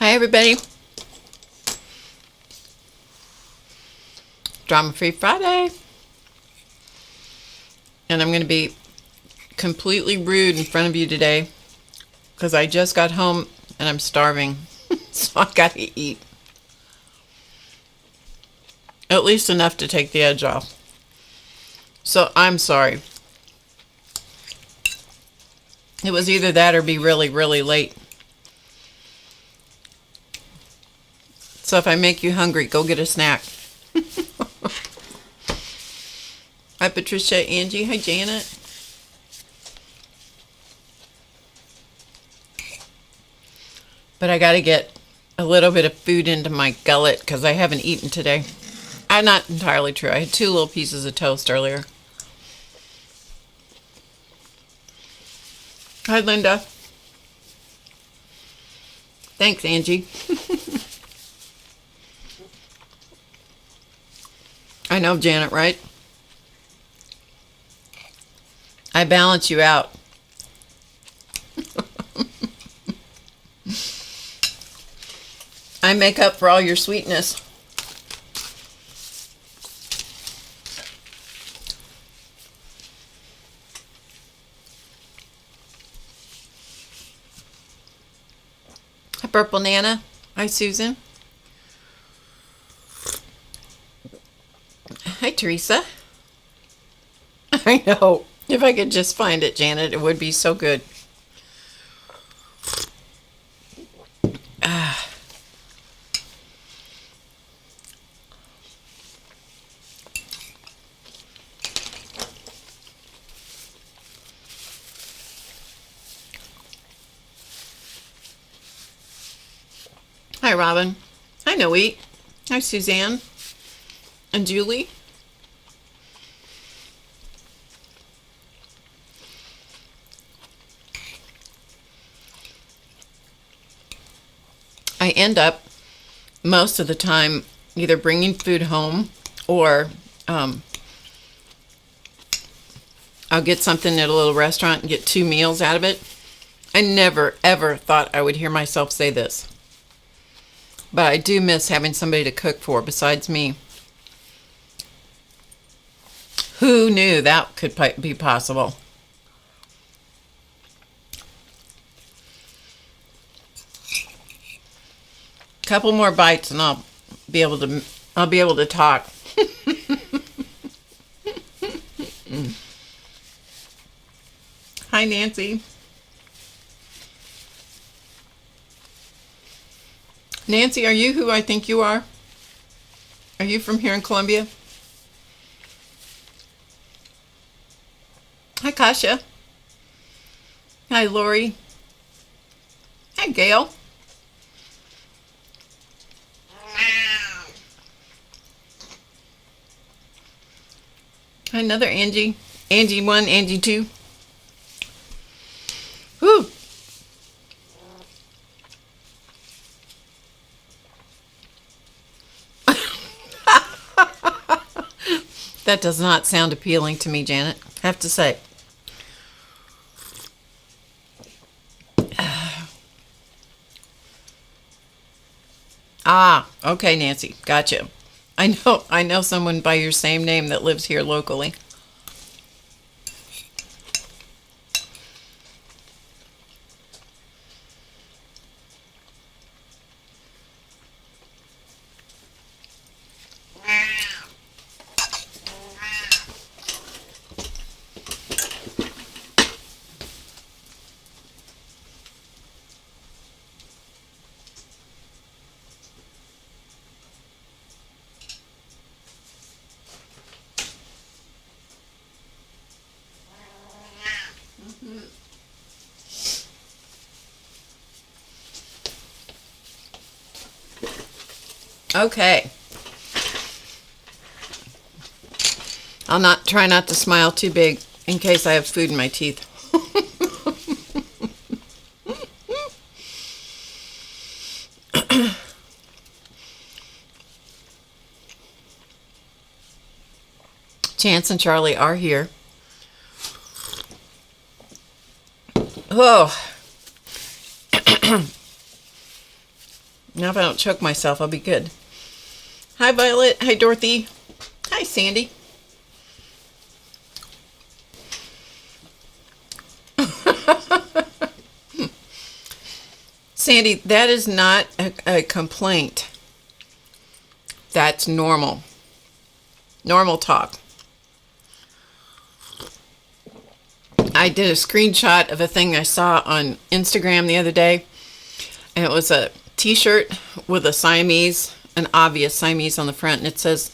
Hi everybody. Drama Free Friday. And I'm going to be completely rude in front of you today because I just got home and I'm starving. So I got to eat. At least enough to take the edge off. So I'm sorry. It was either that or be really, really late. So if I make you hungry, go get a snack. Hi, Patricia, Angie. Hi, Janet. But I got to get a little bit of food into my gullet because I haven't eaten today. Not entirely true. I had 2 little pieces of toast earlier. Hi, Linda. Thanks, Angie. I know, Janet, right? I balance you out. I make up for all your sweetness. Hi, Purple Nana. Hi, Susan. Hi, Teresa. I know. If I could just find it, Janet, it would be so good. Hi, Robin. Hi, Noe. Hi, Suzanne. And Julie. I end up most of the time either bringing food home or I'll get something at a little restaurant and get 2 meals out of it. I never, ever thought I would hear myself say this. But I do miss having somebody to cook for besides me. Who knew that could be possible? Couple more bites and I'll be able to talk. Hi, Nancy. Nancy, are you who I think you are? Are you from here in Columbia? Hi, Kasha. Hi, Lori. Hi, Gail. Hi, another Angie. Angie 1, Angie 2. Whew. That does not sound appealing to me, Janet. I have to say. Ah, okay, Nancy. Gotcha. I know someone by your same name that lives here locally. Okay. I'll try not to smile too big in case I have food in my teeth. Chance and Charlie are here. Oh. Now if I don't choke myself, I'll be good. Hi, Violet. Hi, Dorothy. Hi, Sandy. Sandy, that is not a complaint. That's normal. Normal talk. I did a screenshot of a thing I saw on Instagram the other day. And it was a t-shirt with a Siamese, an obvious Siamese on the front. And it says,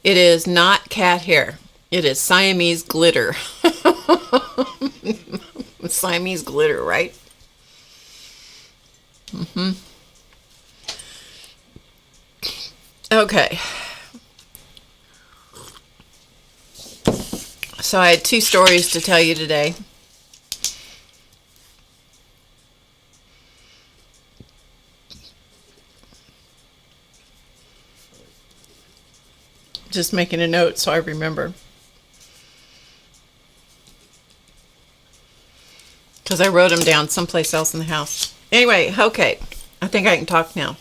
"It is not cat hair. It is Siamese glitter." Siamese glitter, right? Okay. So I had 2 stories to tell you today. Just making a note so I remember. Because I wrote them down someplace else in the house. Anyway, okay. I think I can talk now.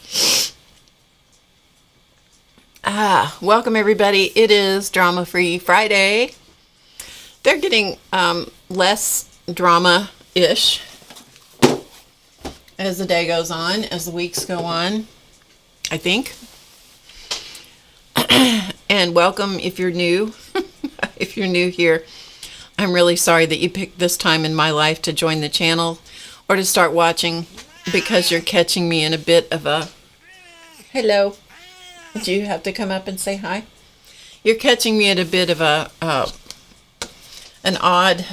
Welcome everybody. It is Drama Free Friday. They're getting less drama-ish as the day goes on, as the weeks go on, I think. And welcome if you're new. If you're new here, I'm really sorry that you picked this time in my life to join the channel or to start watching, because you're catching me in a bit of a... Hello. Do you have to come up and say hi? You're catching me at a bit of a an odd,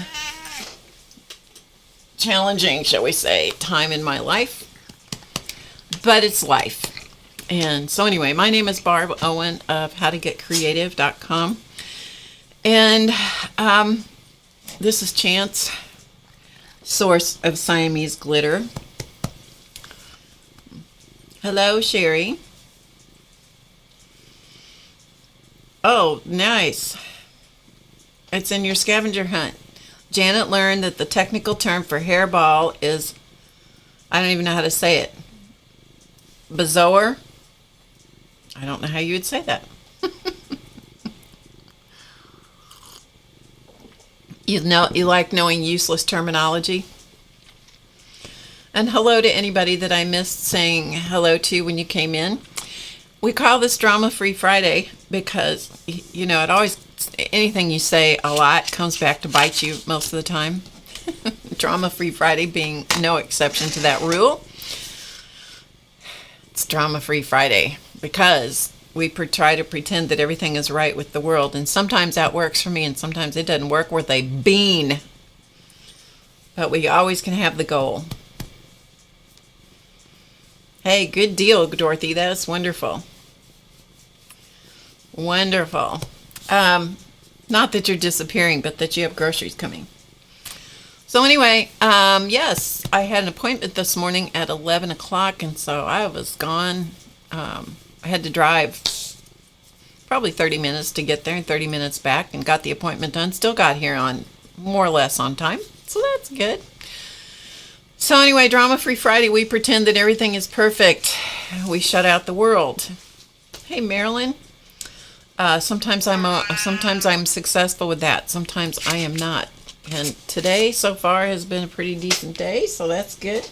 challenging, shall we say, time in my life. But it's life. And so anyway, my name is Barb Owen of HowToGetCreative.com. And this is Chance, source of Siamese glitter. Hello, Sherry. Oh, nice. It's in your scavenger hunt. Janet learned that the technical term for hairball is, I don't even know how to say it, bezoar. I don't know how you would say that. You like knowing useless terminology. And hello to anybody that I missed saying hello to when you came in. We call this Drama Free Friday because, you know, it always, anything you say a lot comes back to bite you most of the time. Drama Free Friday being no exception to that rule. It's Drama Free Friday because we try to pretend that everything is right with the world. And sometimes that works for me and sometimes it doesn't work worth a bean. But we always can have the goal. Hey, good deal, Dorothy. That is wonderful. Wonderful. Not that you're disappearing, but that you have groceries coming. So anyway, yes, I had an appointment this morning at 11 o'clock, and so I was gone. I had to drive probably 30 minutes to get there and 30 minutes back and got the appointment done. Still got here on more or less on time, so that's good. So anyway, Drama Free Friday, we pretend that everything is perfect. We shut out the world. Hey, Marilyn. Sometimes I'm successful with that. Sometimes I am not. And today so far has been a pretty decent day, so that's good.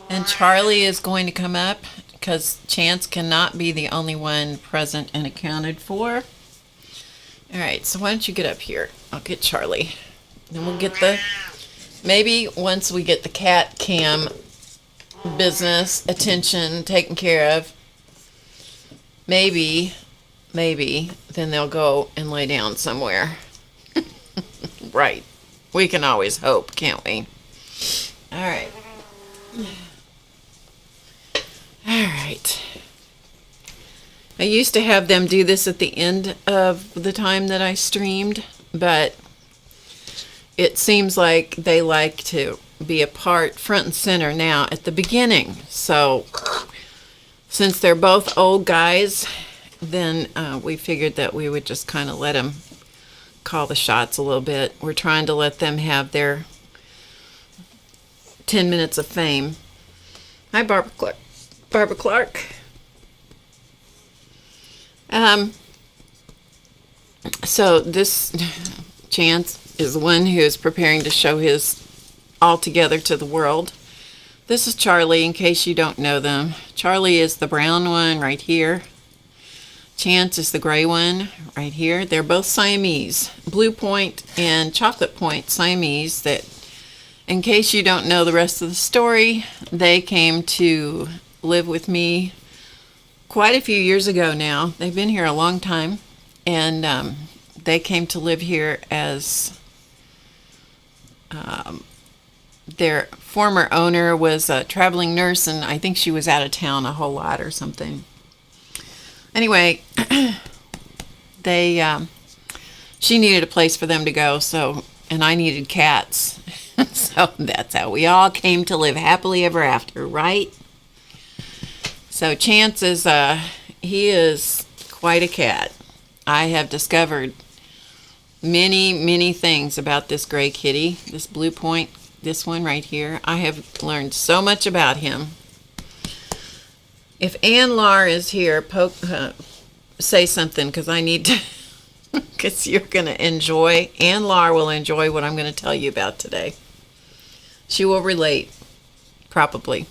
And Charlie is going to come up because Chance cannot be the only one present and accounted for. All right, so why don't you get up here? I'll get Charlie. Then we'll get the... Maybe once we get the cat cam business attention taken care of, maybe then they'll go and lay down somewhere. Right. We can always hope, can't we? All right. All right. I used to have them do this at the end of the time that I streamed, but it seems like they like to be a part front and center now at the beginning. So since they're both old guys, then we figured that we would just kind of let them call the shots a little bit. We're trying to let them have their 10 minutes of fame. Hi, Barbara Clark. Barbara Clark. So this Chance is the one who is preparing to show his all together to the world. This is Charlie, in case you don't know them. Charlie is the brown one right here. Chance is the gray one right here. They're both Siamese, Blue Point and Chocolate Point Siamese, that, in case you don't know the rest of the story, they came to live with me quite a few years ago now. They've been here a long time, and they came to live here as their former owner was a traveling nurse, and I think she was out of town a whole lot or something. Anyway, she needed a place for them to go, and I needed cats. So that's how we all came to live happily ever after, right? So Chance he is quite a cat. I have discovered many, many things about this gray kitty, this Blue Point, this one right here. I have learned so much about him. If Ann Lar is here, say something, because I need to, because you're going to enjoy, Ann Lar will enjoy what I'm going to tell you about today. She will relate, probably.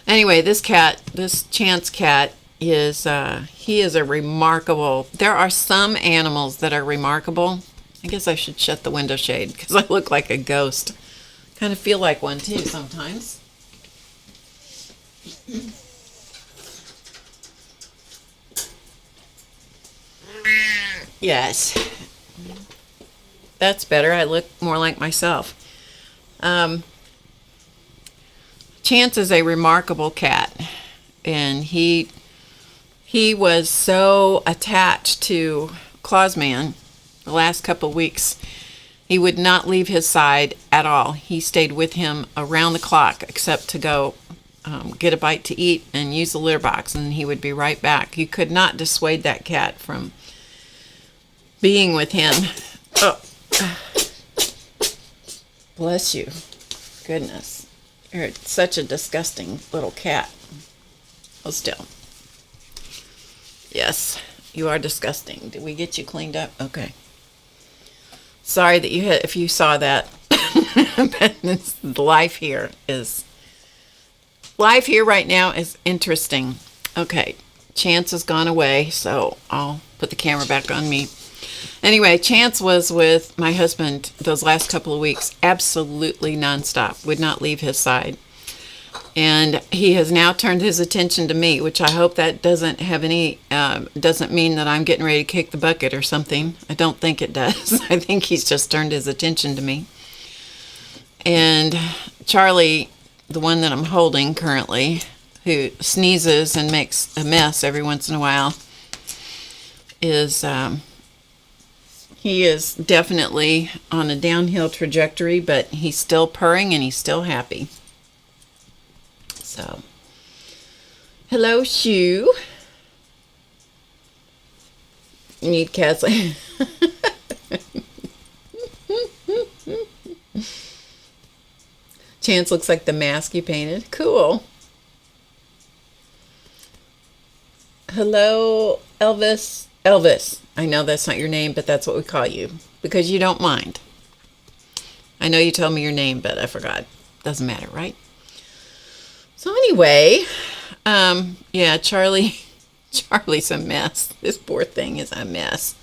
Anyway, this Chance cat he is a remarkable, there are some animals that are remarkable. I guess I should shut the window shade because I look like a ghost. Kind of feel like one too sometimes. Yes. That's better. I look more like myself. Chance is a remarkable cat, and he was so attached to Clausman the last couple of weeks. He would not leave his side at all. He stayed with him around the clock, except to go get a bite to eat and use the litter box, and he would be right back. You could not dissuade that cat from being with him. Oh, bless you. Goodness. You're such a disgusting little cat. Oh, still. Yes, you are disgusting. Did we get you cleaned up? Okay. Sorry that if you saw that. But life here right now is interesting. Okay, Chance has gone away, so I'll put the camera back on me. Anyway, Chance was with my husband those last couple of weeks, absolutely nonstop, would not leave his side. And he has now turned his attention to me, which I hope that doesn't mean that I'm getting ready to kick the bucket or something. I don't think it does. I think he's just turned his attention to me. And Charlie, the one that I'm holding currently, who sneezes and makes a mess every once in a while, he is definitely on a downhill trajectory, but he's still purring and he's still happy. So, hello, Shoe. You need cats. Chance looks like the mask you painted. Cool. Hello, Elvis. Elvis. I know that's not your name, but that's what we call you because you don't mind. I know you told me your name, but I forgot. Doesn't matter, right? So anyway, yeah, Charlie's a mess. This poor thing is a mess.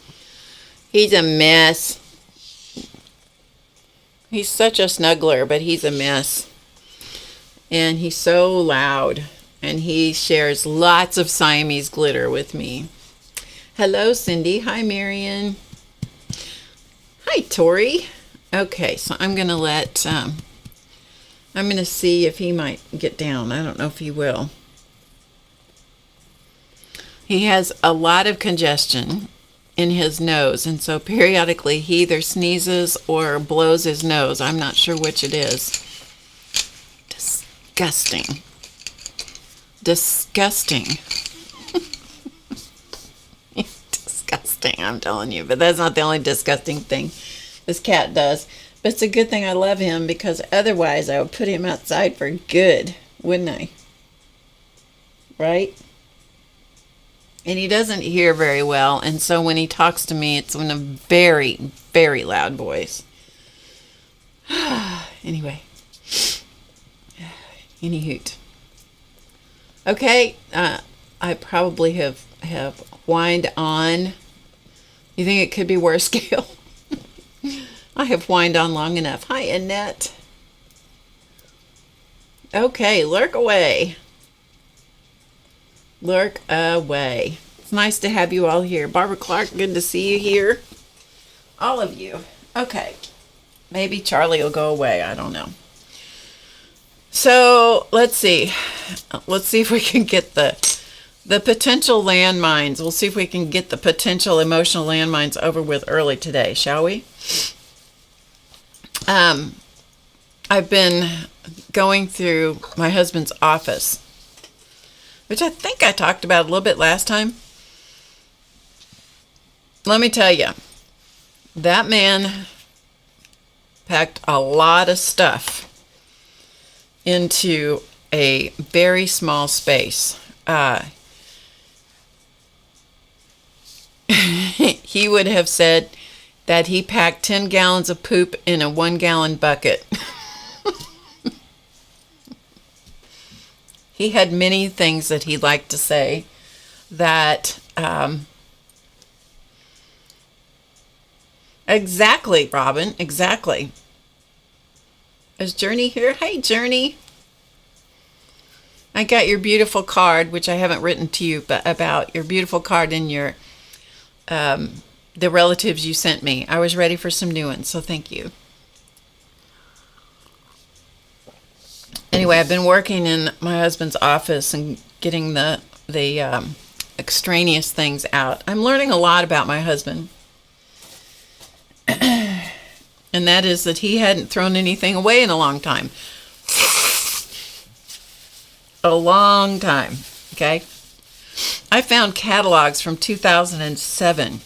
He's a mess. He's such a snuggler, but he's a mess. And he's so loud. And he shares lots of Siamese glitter with me. Hello, Cindy. Hi, Marion. Hi, Tori. Okay, so I'm going to I'm going to see if he might get down. I don't know if he will. He has a lot of congestion in his nose, and so periodically he either sneezes or blows his nose. I'm not sure which it is. Disgusting. Disgusting. Disgusting, I'm telling you. But that's not the only disgusting thing this cat does. But it's a good thing I love him, because otherwise I would put him outside for good, wouldn't I? right? And he doesn't hear very well, and so when he talks to me, it's in a very, very loud voice. Anyway, any hoot. Okay, I probably have whined on. You think it could be worse, Gail? I have whined on long enough. Hi, Annette. Okay, lurk away. Lurk away. It's nice to have you all here. Barbara Clark, good to see you here. All of you. Okay. Maybe Charlie will go away. I don't know. So let's see. Let's see if we can get the potential landmines. We'll see if we can get the potential emotional landmines over with early today, shall we? I've been going through my husband's office, which I think I talked about a little bit last time. Let me tell you, that man packed a lot of stuff into a very small space. He would have said that he packed 10 gallons of poop in a 1-gallon bucket. He had many things that he liked to say that, exactly, Robin, exactly. Is Journey here? Hey, Journey. I got your beautiful card, which I haven't written to you, but about your beautiful card in your, the relatives you sent me. I was ready for some new ones, so thank you. Anyway, I've been working in my husband's office and getting the extraneous things out. I'm learning a lot about my husband. And that is that he hadn't thrown anything away in a long time. A long time, okay? I found catalogs from 2007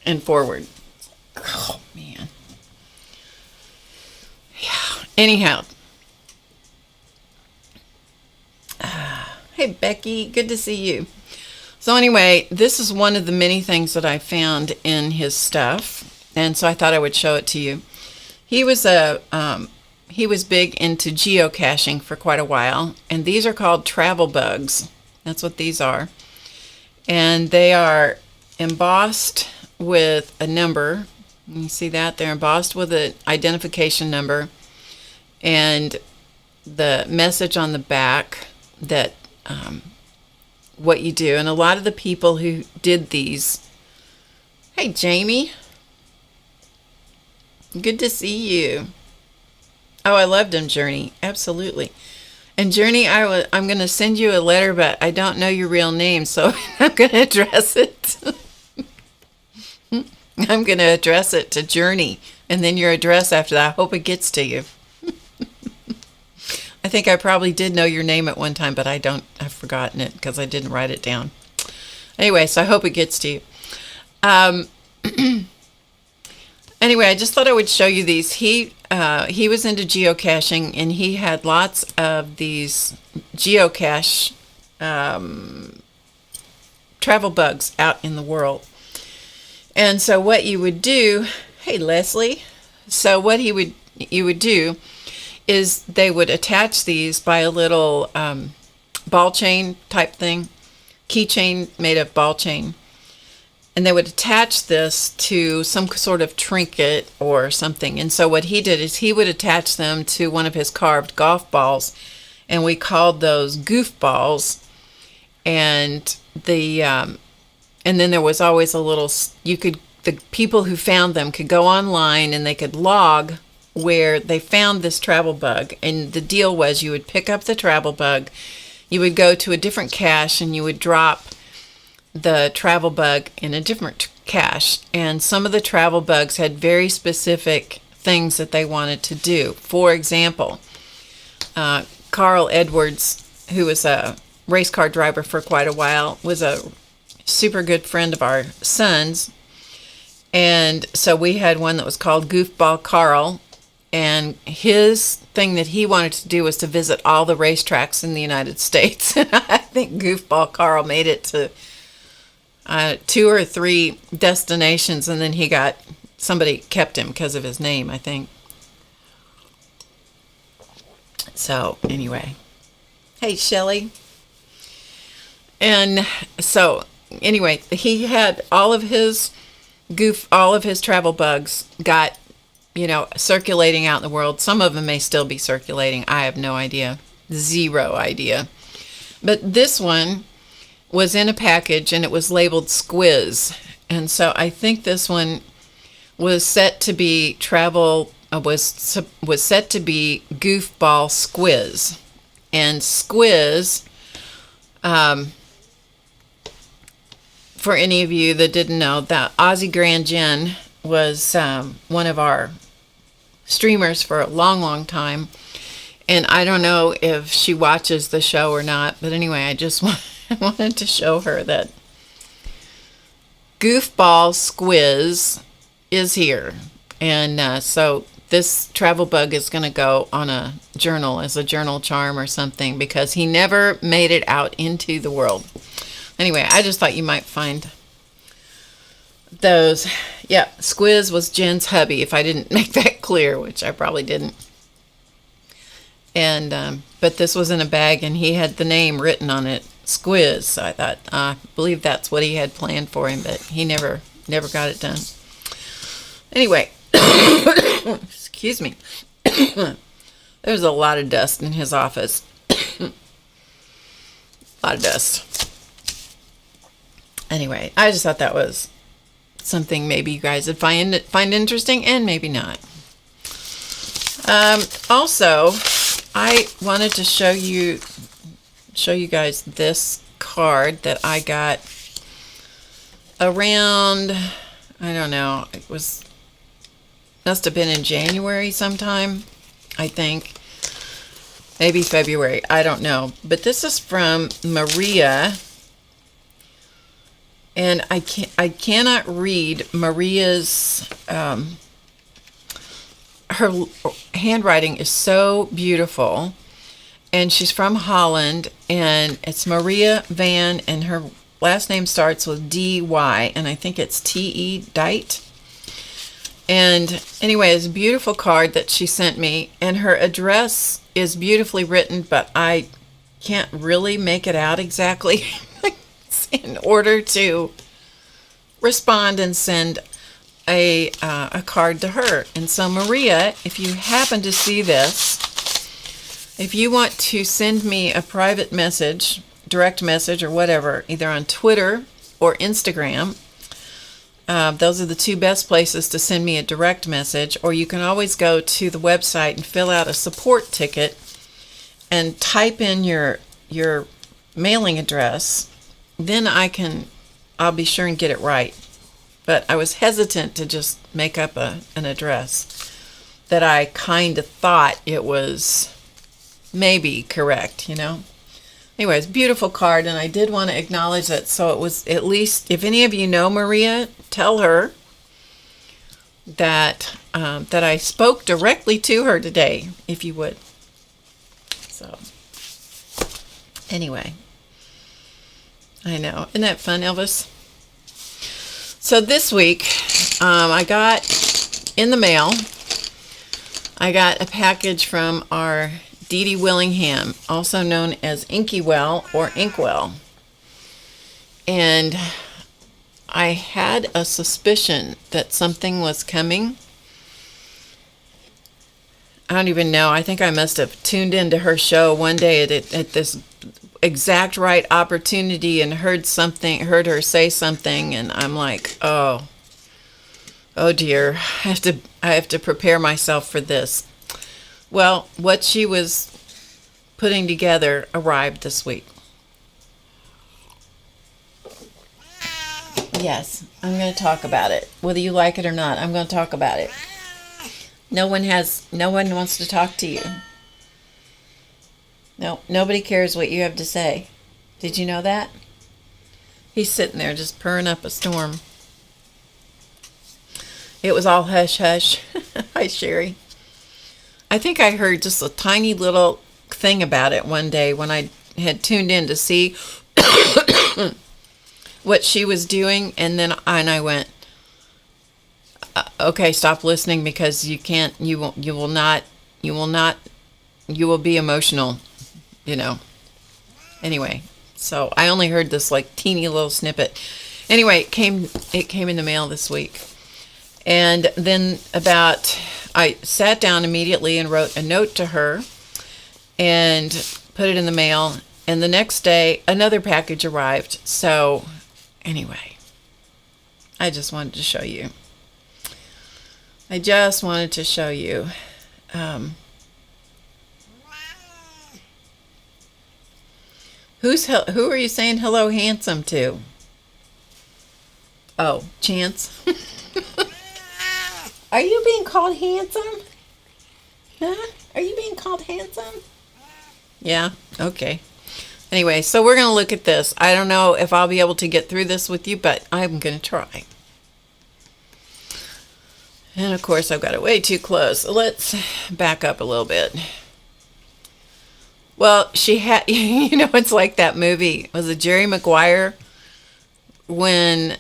and forward. Oh, man. Yeah. Anyhow. Hey, Becky. Good to see you. So anyway, this is one of the many things that I found in his stuff. And so I thought I would show it to you. He was he was big into geocaching for quite a while. And these are called travel bugs. That's what these are. And they are embossed with a number. You see that? They're embossed with an identification number and the message on the back that what you do. And a lot of the people who did these, hey Jamie, good to see you. Oh, I loved him, Journey. Absolutely. And Journey, I'm going to send you a letter, but I don't know your real name, so I'm going to address it. I'm going to address it to Journey, and then your address after that. I hope it gets to you. I think I probably did know your name at one time, but I've forgotten it because I didn't write it down. Anyway, so I hope it gets to you. Anyway, I just thought I would show you these. He was into geocaching, and he had lots of these geocache travel bugs out in the world. And so what you would do, hey Leslie, so what you would do is they would attach these by a little ball chain type thing, keychain made of ball chain. And they would attach this to some sort of trinket or something. And so what he did is he would attach them to one of his carved golf balls. And we called those goof balls. And and then there was always a little, the people who found them could go online and they could log where they found this travel bug. And the deal was you would pick up the travel bug, you would go to a different cache, and you would drop the travel bug in a different cache. And some of the travel bugs had very specific things that they wanted to do. For example, Carl Edwards, who was a race car driver for quite a while, was a super good friend of our son's. And so we had one that was called Goofball Carl. And his thing that he wanted to do was to visit all the racetracks in the United States. And I think Goofball Carl made it to 2 or 3 destinations, and then somebody kept him because of his name, I think. So anyway, hey Shelly. And so anyway, he had all of his travel bugs got, circulating out in the world. Some of them may still be circulating. I have no idea. Zero idea. But this one was in a package and it was labeled Squiz. And so I think this one was set to be was set to be Goofball Squiz. And Squiz, for any of you that didn't know, that Ozzy Grand Jen was one of our streamers for a long, long time. And I don't know if she watches the show or not, but anyway, I just wanted to show her that Goofball Squiz is here. And so this travel bug is going to go on a journal as a journal charm or something, because he never made it out into the world. Anyway, I just thought you might find those. Yeah, Squiz was Jen's hubby, if I didn't make that clear, which I probably didn't. And but this was in a bag, and he had the name written on it, Squiz. So I thought, I believe that's what he had planned for him, but he never got it done. Anyway, excuse me. There's a lot of dust in his office. A lot of dust. Anyway, I just thought that was something maybe you guys would find interesting, and maybe not. Also, I wanted to show you guys this card that I got around, I don't know, must have been in January sometime, I think. Maybe February, I don't know. But this is from Maria. And I cannot read Maria's, her handwriting is so beautiful. And she's from Holland, and it's Maria Van, and her last name starts with D-Y, and I think it's T-E, Dite. And anyway, it's a beautiful card that she sent me, and her address is beautifully written, but I can't really make it out exactly in order to respond and send a card to her. And so Maria, if you happen to see this, if you want to send me a private message, direct message or whatever, either on Twitter or Instagram, those are the 2 best places to send me a direct message. Or you can always go to the website and fill out a support ticket and type in your mailing address. Then I'll be sure and get it right. But I was hesitant to just make up an address that I kind of thought it was maybe correct, Anyways, beautiful card, and I did want to acknowledge it. So it was, at least, if any of you know Maria, tell her that that I spoke directly to her today, if you would. So, anyway, I know. Isn't that fun, Elvis? So this week, I got in the mail, I got a package from our Dee Dee Willingham, also known as Inkywell or Inkwell. And I had a suspicion that something was coming. I don't even know. I think I must have tuned into her show one day at this exact right opportunity and heard her say something, and I'm like, oh dear, I have to prepare myself for this. Well, what she was putting together arrived this week. Yes, I'm going to talk about it. Whether you like it or not, I'm going to talk about it. No one wants to talk to you. No, nobody cares what you have to say. Did you know that? He's sitting there just purring up a storm. It was all hush hush. Hi, Sherry. I think I heard just a tiny little thing about it one day when I had tuned in to see what she was doing, and then I went, okay, stop listening, because you can't, you will not, you will be emotional, you know. Anyway, so I only heard this like teeny little snippet. Anyway, it came in the mail this week. And then I sat down immediately and wrote a note to her and put it in the mail. And the next day, another package arrived. So anyway, I just wanted to show you. Who are you saying hello handsome to? Oh, Chance. Are you being called handsome? Huh? Are you being called handsome? Yeah, okay. Anyway, so we're going to look at this. I don't know if I'll be able to get through this with you, but I'm going to try. And of course, I've got it way too close. Let's back up a little bit. Well, she had, it's like that movie. Was it Jerry Maguire? When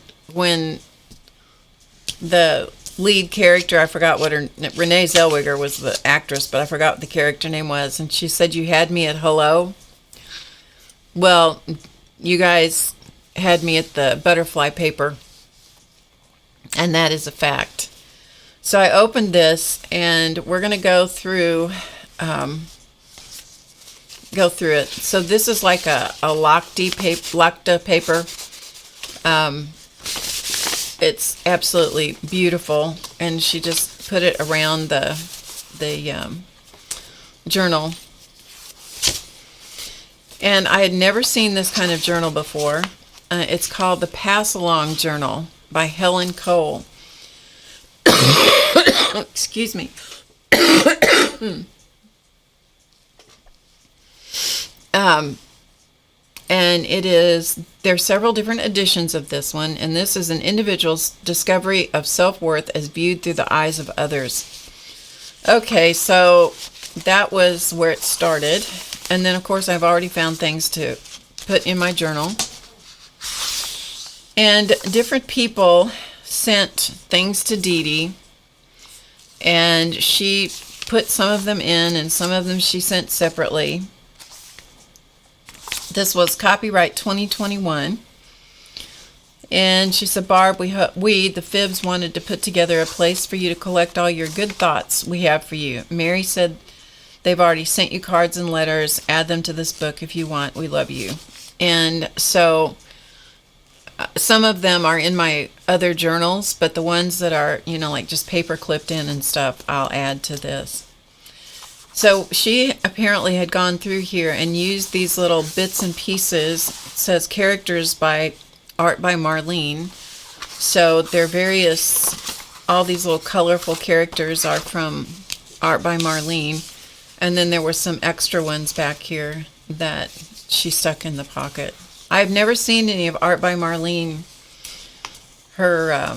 the lead character, I forgot what Renee Zellweger was the actress, but I forgot what the character name was, and she said, "You had me at hello." Well, you guys had me at the butterfly paper, and that is a fact. So I opened this, and we're going to go through it. So this is like a locked up paper. It's absolutely beautiful, and she just put it around the journal. And I had never seen this kind of journal before. It's called the Pass Along Journal by Helen Cole. Excuse me. And there are several different editions of this one, and this is an individual's discovery of self-worth as viewed through the eyes of others. Okay, so that was where it started. And then, of course, I've already found things to put in my journal. And different people sent things to Dee Dee, and she put some of them in, and some of them she sent separately. This was copyright 2021. And she said, "Barb, we, the Fibs, wanted to put together a place for you to collect all your good thoughts we have for you. Mary said they've already sent you cards and letters. Add them to this book if you want. We love you." And so some of them are in my other journals, but the ones that are, like just paper clipped in and stuff, I'll add to this. So she apparently had gone through here and used these little bits and pieces. It says characters by art by Marlene. So they're all these little colorful characters are from art by Marlene. And then there were some extra ones back here that she stuck in the pocket. I've never seen any of art by Marlene, her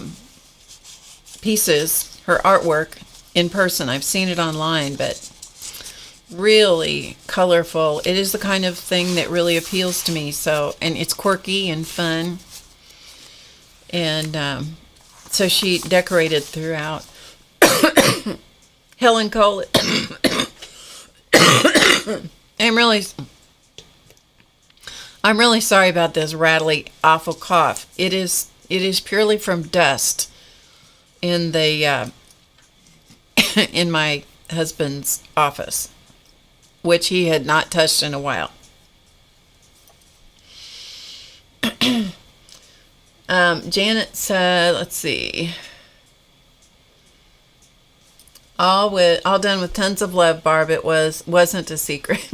pieces, her artwork in person. I've seen it online, but really colorful. It is the kind of thing that really appeals to me. So, and it's quirky and fun. And so she decorated throughout. Helen Cole. I'm really sorry about this rattly, awful cough. It is purely from dust in the in my husband's office, which he had not touched in a while. Janet said, let's see. All done with tons of love, Barb. It wasn't a secret.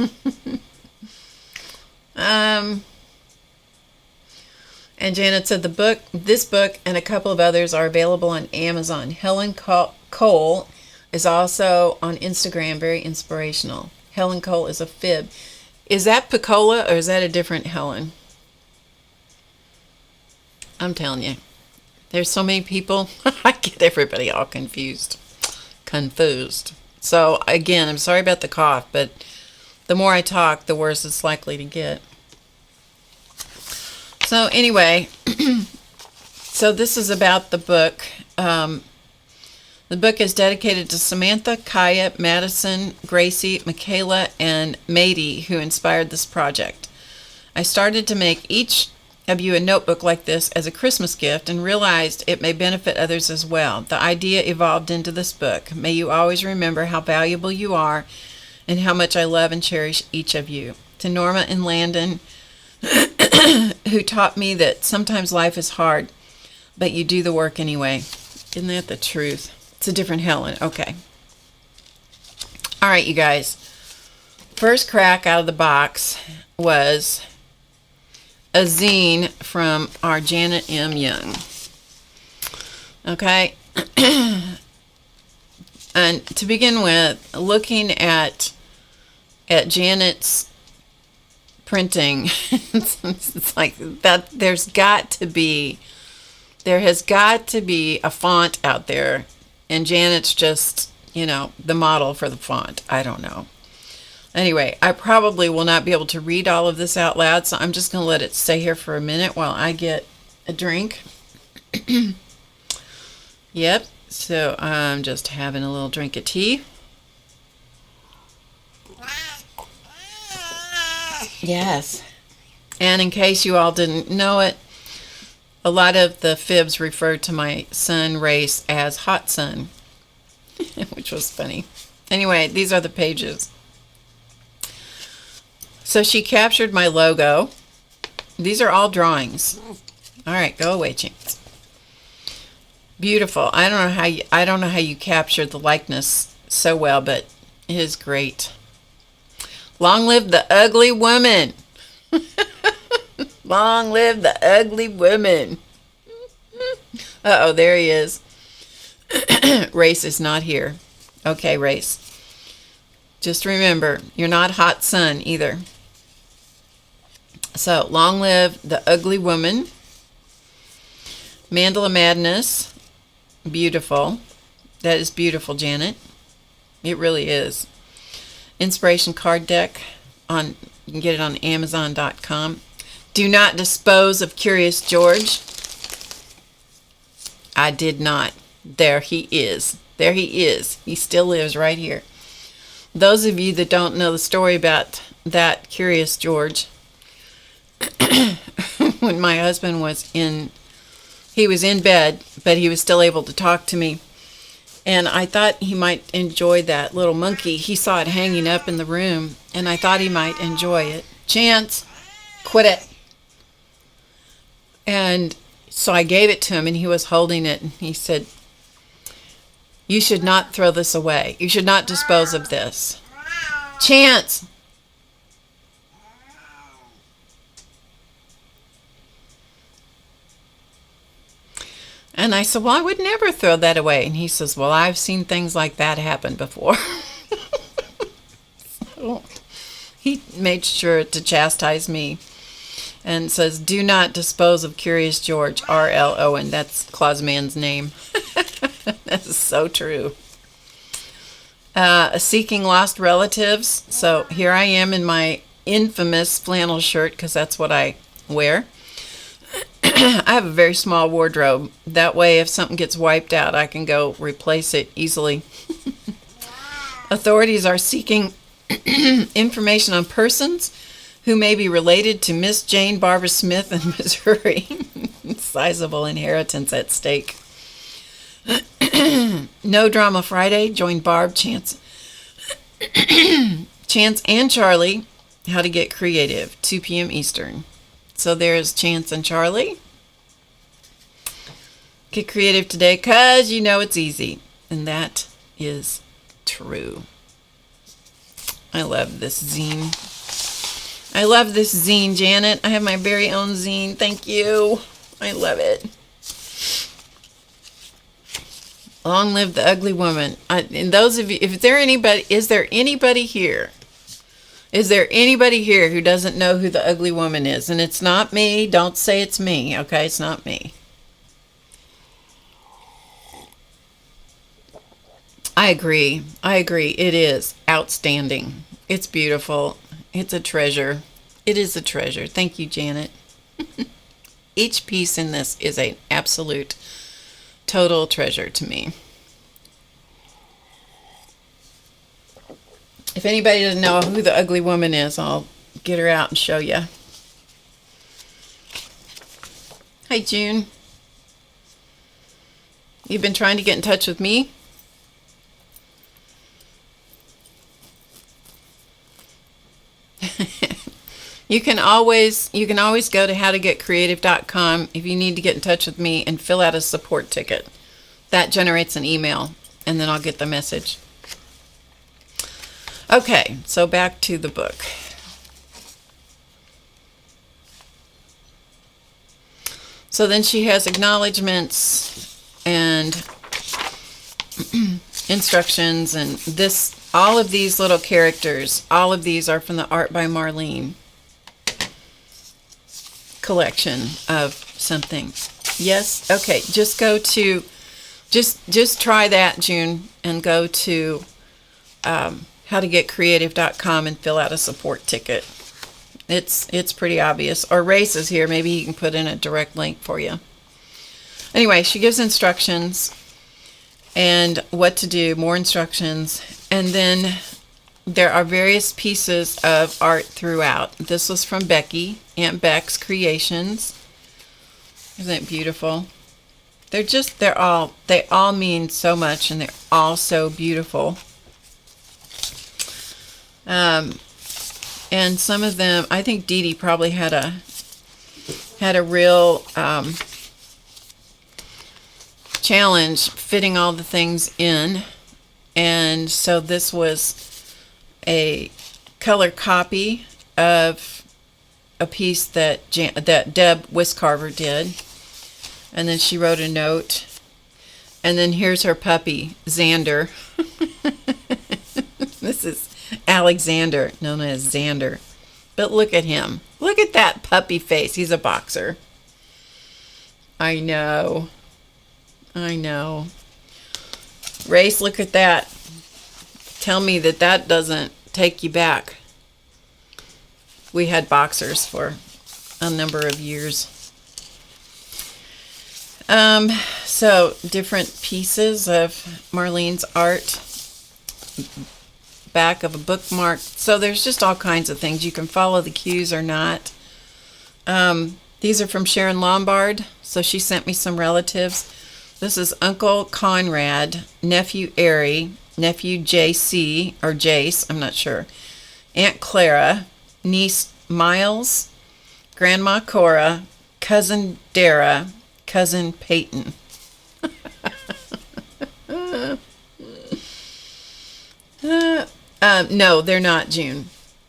And Janet said this book and a couple of others are available on Amazon. Helen Cole is also on Instagram, very inspirational. Helen Cole is a fib. Is that Piccola or is that a different Helen? I'm telling you, there's so many people. I get everybody all confused. So again, I'm sorry about the cough, but the more I talk, the worse it's likely to get. So anyway, so this is about the book. The book is dedicated to Samantha, Kaya, Madison, Gracie, Michaela, and Mady, who inspired this project. I started to make each of you a notebook like this as a Christmas gift and realized it may benefit others as well. The idea evolved into this book. May you always remember how valuable you are and how much I love and cherish each of you. To Norma and Landon, who taught me that sometimes life is hard, but you do the work anyway. Isn't that the truth? It's a different Helen. Okay. All right, you guys. First crack out of the box was a zine from our Janet M. Young. Okay. And to begin with, looking at Janet's printing, it's like that there has got to be a font out there, and Janet's just, the model for the font. I don't know. Anyway, I probably will not be able to read all of this out loud, so I'm just going to let it stay here for a minute while I get a drink. Yep, so I'm just having a little drink of tea. Yes. And in case you all didn't know it, a lot of the fibs refer to my son Race as Hot Sun, which was funny. Anyway, these are the pages. So she captured my logo. These are all drawings. All right, go away, Chance. Beautiful. I don't know how you captured the likeness so well, but it is great. Long live the ugly woman. Long live the ugly woman. Uh-oh, there he is. Race is not here. Okay, Race. Just remember, you're not Hot Sun either. So, long live the ugly woman. Mandala Madness. Beautiful. That is beautiful, Janet. It really is. Inspiration card deck. You can get it on Amazon.com. Do not dispose of Curious George. I did not. There he is. There he is. He still lives right here. Those of you that don't know the story about that Curious George, when my husband was in bed, but he was still able to talk to me. And I thought he might enjoy that little monkey. He saw it hanging up in the room, and I thought he might enjoy it. Chance, quit it. And so I gave it to him, and he was holding it, and he said, "You should not throw this away. You should not dispose of this." Chance! And I said, "Well, I would never throw that away." And he says, "Well, I've seen things like that happen before." So he made sure to chastise me and says, "Do not dispose of Curious George, R.L. Owen." That's Clausman's name. That is so true. Seeking lost relatives. So here I am in my infamous flannel shirt, because that's what I wear. I have a very small wardrobe. That way, if something gets wiped out, I can go replace it easily. Authorities are seeking information on persons who may be related to Miss Jane Barbara Smith in Missouri. Sizable inheritance at stake. No Drama Friday. Join Barb, Chance and Charlie. How to Get Creative. 2 p.m. Eastern. So there's Chance and Charlie. Get creative today, because you know it's easy. And that is true. I love this zine. I love this zine, Janet. I have my very own zine. Thank you. I love it. Long live the ugly woman. And those of you, is there anybody here? Is there anybody here who doesn't know who the ugly woman is? And it's not me. Don't say it's me. Okay, it's not me. I agree. I agree. It is outstanding. It's beautiful. It's a treasure. It is a treasure. Thank you, Janet. Each piece in this is an absolute total treasure to me. If anybody doesn't know who the ugly woman is, I'll get her out and show you. Hi, June. You've been trying to get in touch with me? You can always go to HowToGetCreative.com if you need to get in touch with me and fill out a support ticket. That generates an email, and then I'll get the message. Okay, so back to the book. So then she has acknowledgments and instructions, and all of these little characters, all of these are from the Art by Marlene collection of something. Yes? Okay, just go to, just try that, June, and go to HowToGetCreative.com and fill out a support ticket. It's pretty obvious. Or Race is here. Maybe he can put in a direct link for you. Anyway, she gives instructions and what to do, more instructions, and then there are various pieces of art throughout. This was from Becky, Aunt Beck's Creations. Isn't it beautiful? They all mean so much, and they're all so beautiful. And some of them, I think Dee Dee probably had a real challenge fitting all the things in, and so this was a color copy of a piece that Deb Wiscarver did, and then she wrote a note, and then here's her puppy Xander. This is Alexander, known as Xander, but look at him. Look at that puppy face. He's a boxer. I know. Race, look at that. Tell me that doesn't take you back. We had boxers for a number of years. So different pieces of Marlene's art. Back of a bookmark. So there's just all kinds of things. You can follow the cues or not. These are from Sharon Lombard. So she sent me some relatives. This is Uncle Conrad, Nephew Ari, Nephew JC, or Jace, I'm not sure, Aunt Clara, Niece Miles, Grandma Cora, Cousin Dara, Cousin Peyton. No, they're not, June.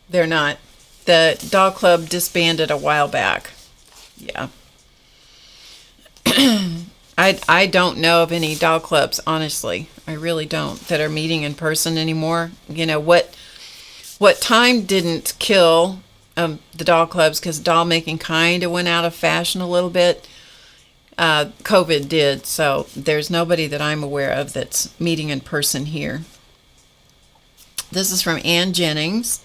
They're not. The Doll Club disbanded a while back. Yeah. I don't know of any doll clubs, honestly. I really don't, that are meeting in person anymore. You know, what time didn't kill the doll clubs, because doll making kind of went out of fashion a little bit. COVID did, so there's nobody that I'm aware of that's meeting in person here. This is from Ann Jennings.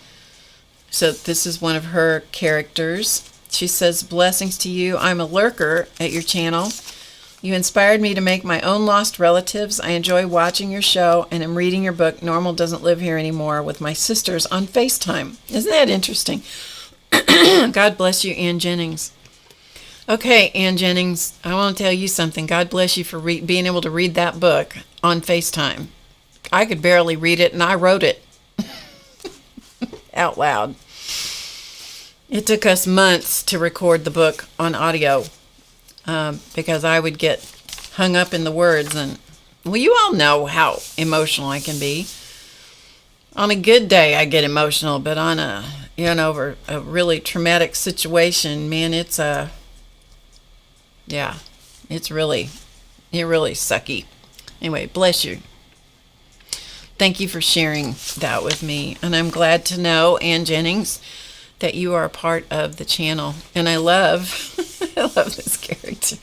So this is one of her characters. She says, "Blessings to you. I'm a lurker at your channel. You inspired me to make my own lost relatives. I enjoy watching your show and am reading your book, Normal Doesn't Live Here Anymore, with my sisters on FaceTime." Isn't that interesting? God bless you, Ann Jennings. Okay, Ann Jennings, I want to tell you something. God bless you for being able to read that book on FaceTime. I could barely read it, and I wrote it out loud. It took us months to record the book on audio because I would get hung up in the words, and well, you all know how emotional I can be. On a good day, I get emotional, but on over a really traumatic situation, man, it's really sucky. Anyway, bless you. Thank you for sharing that with me. And I'm glad to know, Ann Jennings, that you are a part of the channel. And I love this character.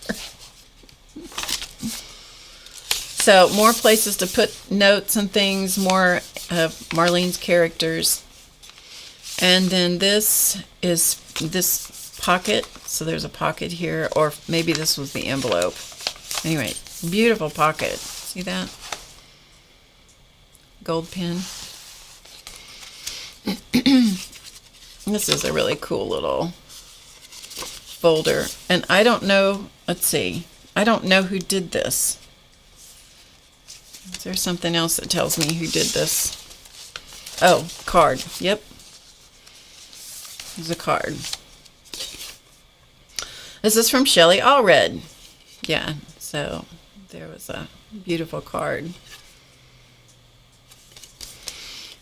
So more places to put notes and things, more of Marlene's characters. And then this is this pocket. So there's a pocket here, or maybe this was the envelope. Anyway, beautiful pocket. See that? Gold pen. This is a really cool little folder. And I don't know, let's see. I don't know who did this. Is there something else that tells me who did this? Oh, card. Yep. There's a card. This is from Shelley Allred. Yeah, so there was a beautiful card.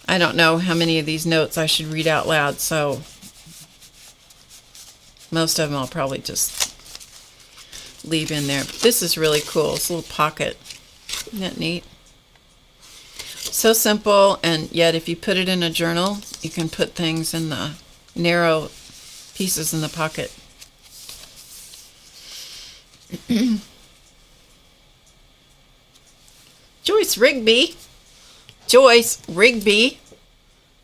I don't know how many of these notes I should read out loud, so most of them I'll probably just leave in there. But this is really cool. It's a little pocket. Isn't that neat? So simple, and yet if you put it in a journal, you can put things in the narrow pieces in the pocket. Joyce Rigby. Joyce Rigby,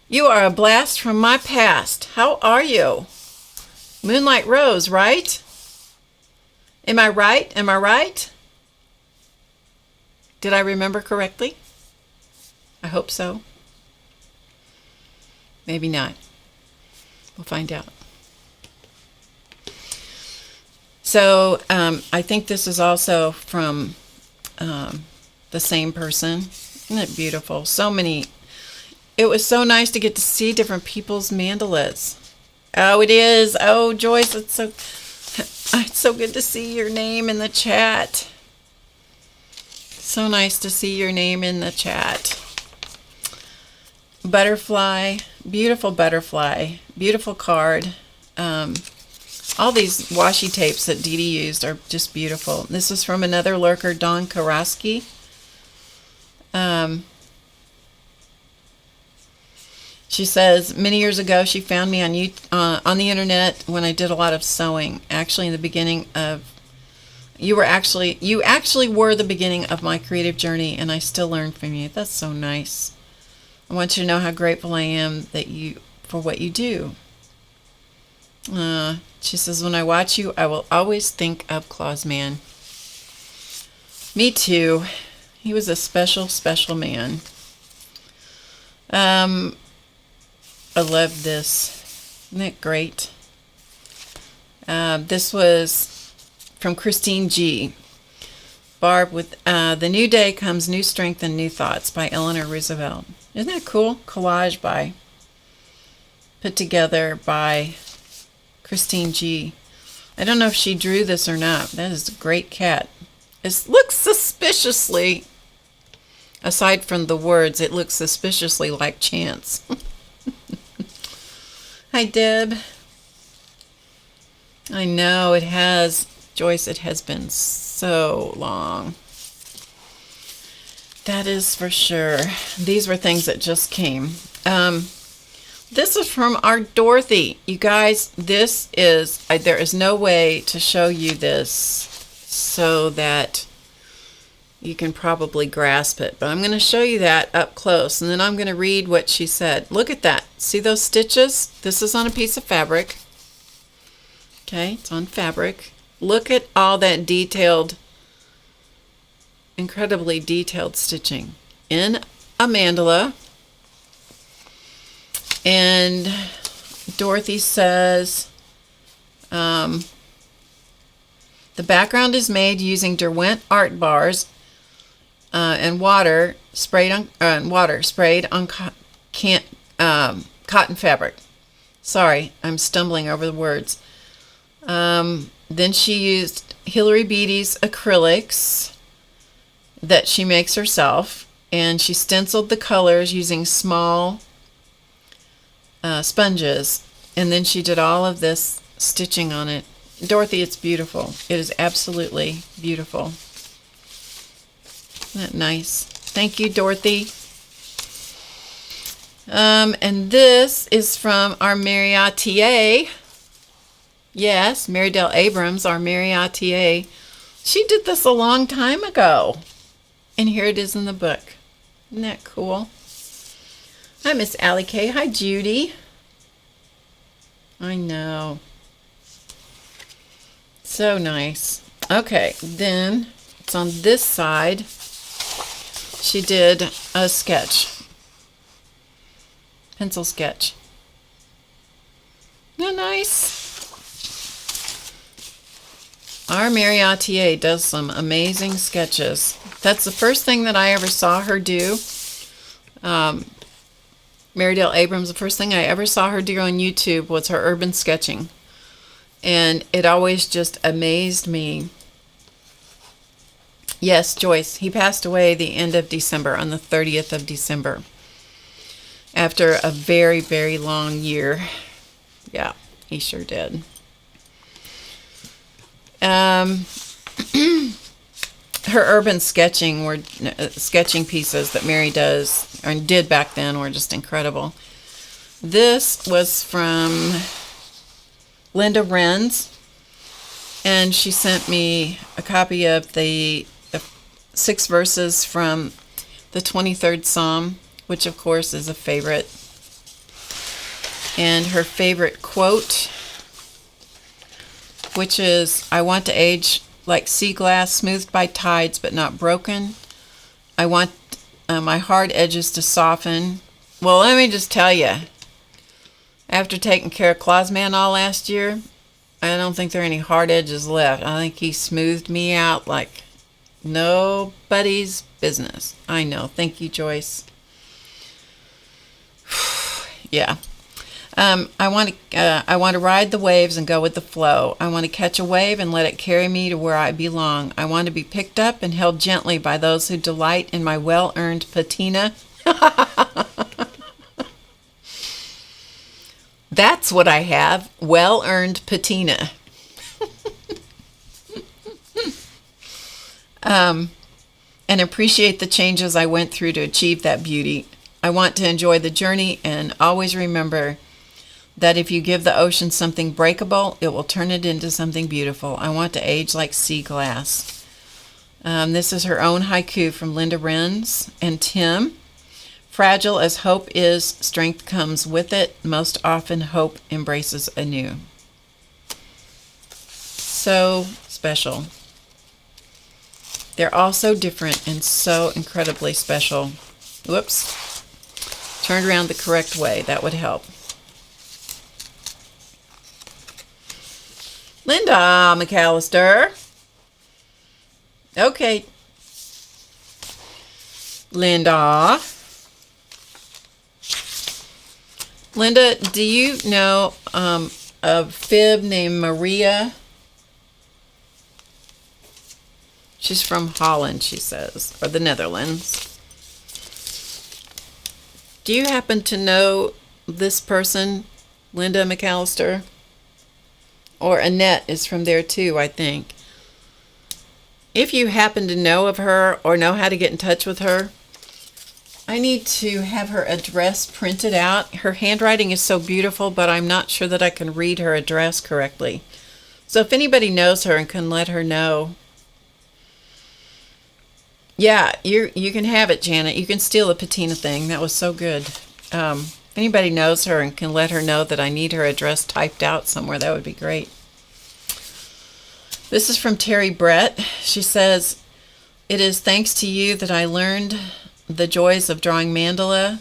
you are a blast from my past. How are you? Moonlight Rose, right? Am I right? Am I right? Did I remember correctly? I hope so. Maybe not. We'll find out. So I think this is also from the same person. Isn't it beautiful? So many. It was so nice to get to see different people's mandalas. Oh, it is. Oh, Joyce, it's so good to see your name in the chat. So nice to see your name in the chat. Butterfly, beautiful card. All these washi tapes that Dee Dee used are just beautiful. This is from another lurker, Dawn Karaski. She says, many years ago she found me on the internet when I did a lot of sewing. Actually, in the beginning of you actually were the beginning of my creative journey, and I still learn from you. That's so nice. I want you to know how grateful I am for what you do. She says, when I watch you, I will always think of Claus Man. Me too. He was a special, special man. I love this. Isn't it great? This was from Christine G. Barb with The New Day Comes New Strength and New Thoughts by Eleanor Roosevelt. Isn't that cool? Collage put together by Christine G. I don't know if she drew this or not. That is a great cat. It looks suspiciously, aside from the words, it looks suspiciously like Chance. Hi, Deb. I know it has, Joyce, it has been so long. That is for sure. These were things that just came. This is from our Dorothy. You guys, this is, there is no way to show you this so that you can probably grasp it. But I'm going to show you that up close, and then I'm going to read what she said. Look at that. See those stitches? This is on a piece of fabric. Okay, it's on fabric. Look at all that detailed, incredibly detailed stitching in a mandala. And Dorothy says, the background is made using Derwent art bars and water sprayed on cotton fabric. Sorry, I'm stumbling over the words. Then she used Hilary Beatty's acrylics that she makes herself, and she stenciled the colors using small sponges, and then she did all of this stitching on it. Dorothy, it's beautiful. It is absolutely beautiful. Isn't that nice? Thank you, Dorothy. And this is from our Mariotier. Yes, Marydell Abrams, our Mariotier. She did this a long time ago. And here it is in the book. Isn't that cool? Hi, Miss Allie K. Hi, Judy. I know. So nice. Okay, then it's on this side. She did a sketch. Pencil sketch. Isn't that nice? Our Mariotier does some amazing sketches. That's the first thing that I ever saw her do. Marydale Abrams, the first thing I ever saw her do on YouTube was her urban sketching. And it always just amazed me. Yes, Joyce, he passed away the end of December, on the 30th of December. After a very, very long year. Yeah, he sure did. Her urban sketching were sketching pieces that Mary does or did back then were just incredible. This was from Linda Renz, and she sent me a copy of the 6 verses from the 23rd Psalm, which of course is a favorite. And her favorite quote, which is, I want to age like sea glass, smoothed by tides but not broken. I want my hard edges to soften. Well, let me just tell you, after taking care of Clausman all last year, I don't think there are any hard edges left. I think he smoothed me out like nobody's business. I know. Thank you, Joyce. Yeah. I want to ride the waves and go with the flow. I want to catch a wave and let it carry me to where I belong. I want to be picked up and held gently by those who delight in my well-earned patina. That's what I have, well-earned patina. And appreciate the changes I went through to achieve that beauty. I want to enjoy the journey and always remember that if you give the ocean something breakable, it will turn it into something beautiful. I want to age like sea glass. This is her own haiku from Linda Renz and Tim. Fragile as hope is, strength comes with it. Most often, hope embraces anew. So special. They're all so different and so incredibly special. Whoops. Turned around the correct way. That would help. Linda McAllister. Okay. Linda. Linda, do you know a fib named Maria? She's from Holland, she says, or the Netherlands. Do you happen to know this person, Linda McAllister? Or Annette is from there too, I think. If you happen to know of her or know how to get in touch with her, I need to have her address printed out. Her handwriting is so beautiful, but I'm not sure that I can read her address correctly. So if anybody knows her and can let her know. Yeah, you can have it, Janet. You can steal the patina thing. That was so good. If anybody knows her and can let her know that I need her address typed out somewhere, that would be great. This is from Terry Brett. She says, it is thanks to you that I learned the joys of drawing mandala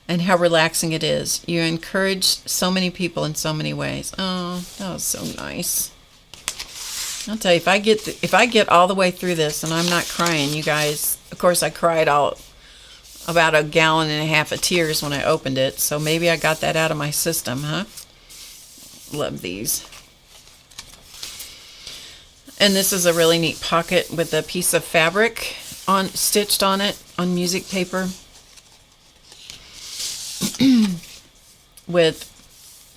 and how relaxing it is. You encourage so many people in so many ways. Oh, that was so nice. I'll tell you, if I get all the way through this and I'm not crying, you guys, of course I cried about 1.5 gallons of tears when I opened it, so maybe I got that out of my system, huh? Love these. And this is a really neat pocket with a piece of fabric stitched on it on music paper with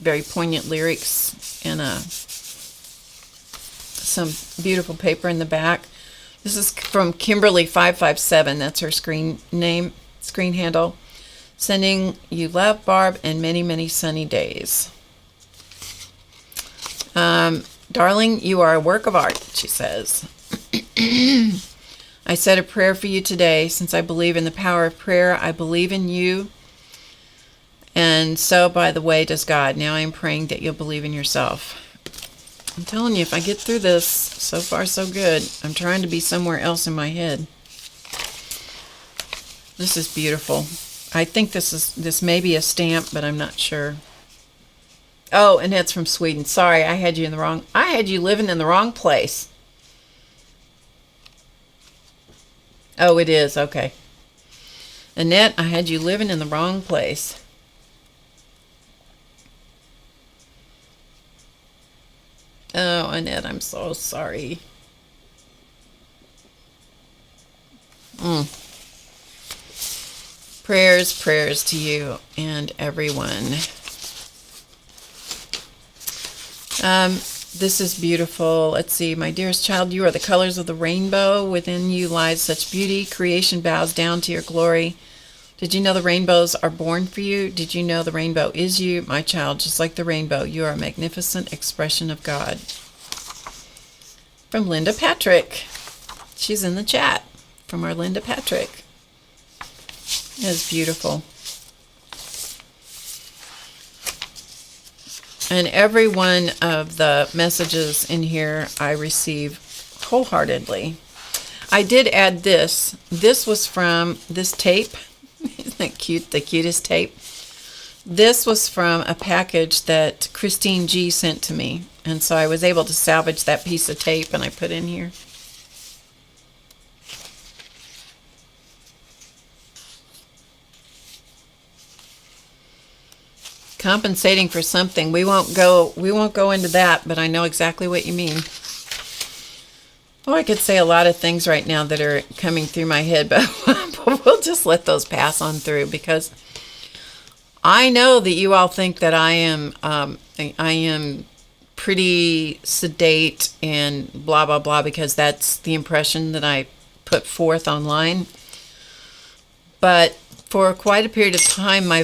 very poignant lyrics and some beautiful paper in the back. This is from Kimberly 557. That's her screen handle. Sending you love, Barb, and many, many sunny days. Darling, you are a work of art, she says. I said a prayer for you today. Since I believe in the power of prayer, I believe in you. And so, by the way, does God. Now I am praying that you'll believe in yourself. I'm telling you, if I get through this, so far so good. I'm trying to be somewhere else in my head. This is beautiful. I think this may be a stamp, but I'm not sure. Oh, and it's from Sweden. Sorry, I had you living in the wrong place. Oh, it is. Okay. Annette, I had you living in the wrong place. Oh, Annette, I'm so sorry. Prayers to you and everyone. This is beautiful. Let's see. My dearest child, you are the colors of the rainbow. Within you lies such beauty. Creation bows down to your glory. Did you know the rainbows are born for you? Did you know the rainbow is you? My child, just like the rainbow, you are a magnificent expression of God. From Linda Patrick. She's in the chat. From our Linda Patrick. It is beautiful. And every one of the messages in here I receive wholeheartedly. I did add this. This was from this tape. Isn't that cute? The cutest tape. This was from a package that Christine G sent to me. And so I was able to salvage that piece of tape and I put in here. Compensating for something. We won't go into that, but I know exactly what you mean. Oh, I could say a lot of things right now that are coming through my head, but we'll just let those pass on through because I know that you all think that I am pretty sedate and blah blah blah because that's the impression that I put forth online. But for quite a period of time, my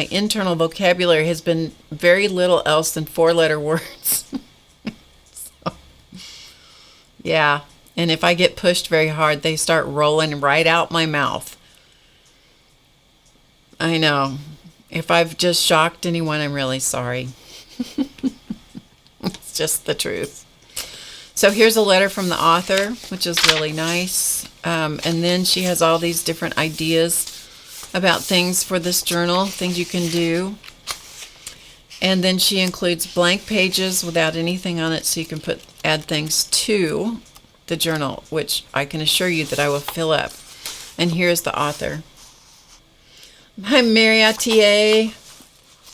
internal vocabulary has been very little else than 4-letter words. So, yeah, and if I get pushed very hard, they start rolling right out my mouth. I know. If I've just shocked anyone, I'm really sorry. It's just the truth. So here's a letter from the author, which is really nice. And then she has all these different ideas about things for this journal, things you can do. And then she includes blank pages without anything on it so you can add things to the journal, which I can assure you that I will fill up. And here's the author. Hi, Mariatier.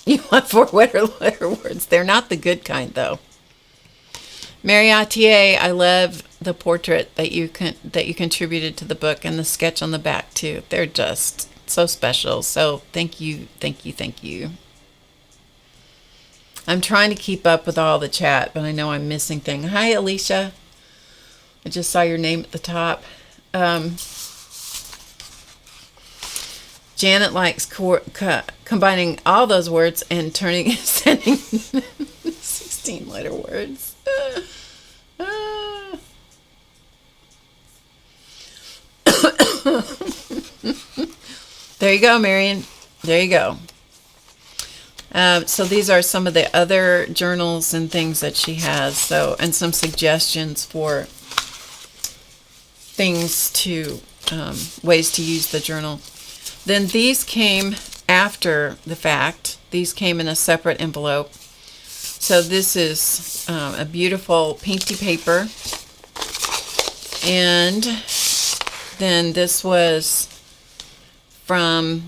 You want 4-letter words. They're not the good kind, though. Mariatier, I love the portrait that you contributed to the book and the sketch on the back too. They're just so special. So thank you. I'm trying to keep up with all the chat, but I know I'm missing things. Hi, Alicia. I just saw your name at the top. Janet likes combining all those words and sending 16-letter words. There you go, Marion. There you go. So these are some of the other journals and things that she has. So, and some suggestions for things to, ways to use the journal. Then these came after the fact. These came in a separate envelope. So this is a beautiful painty paper. And then this was a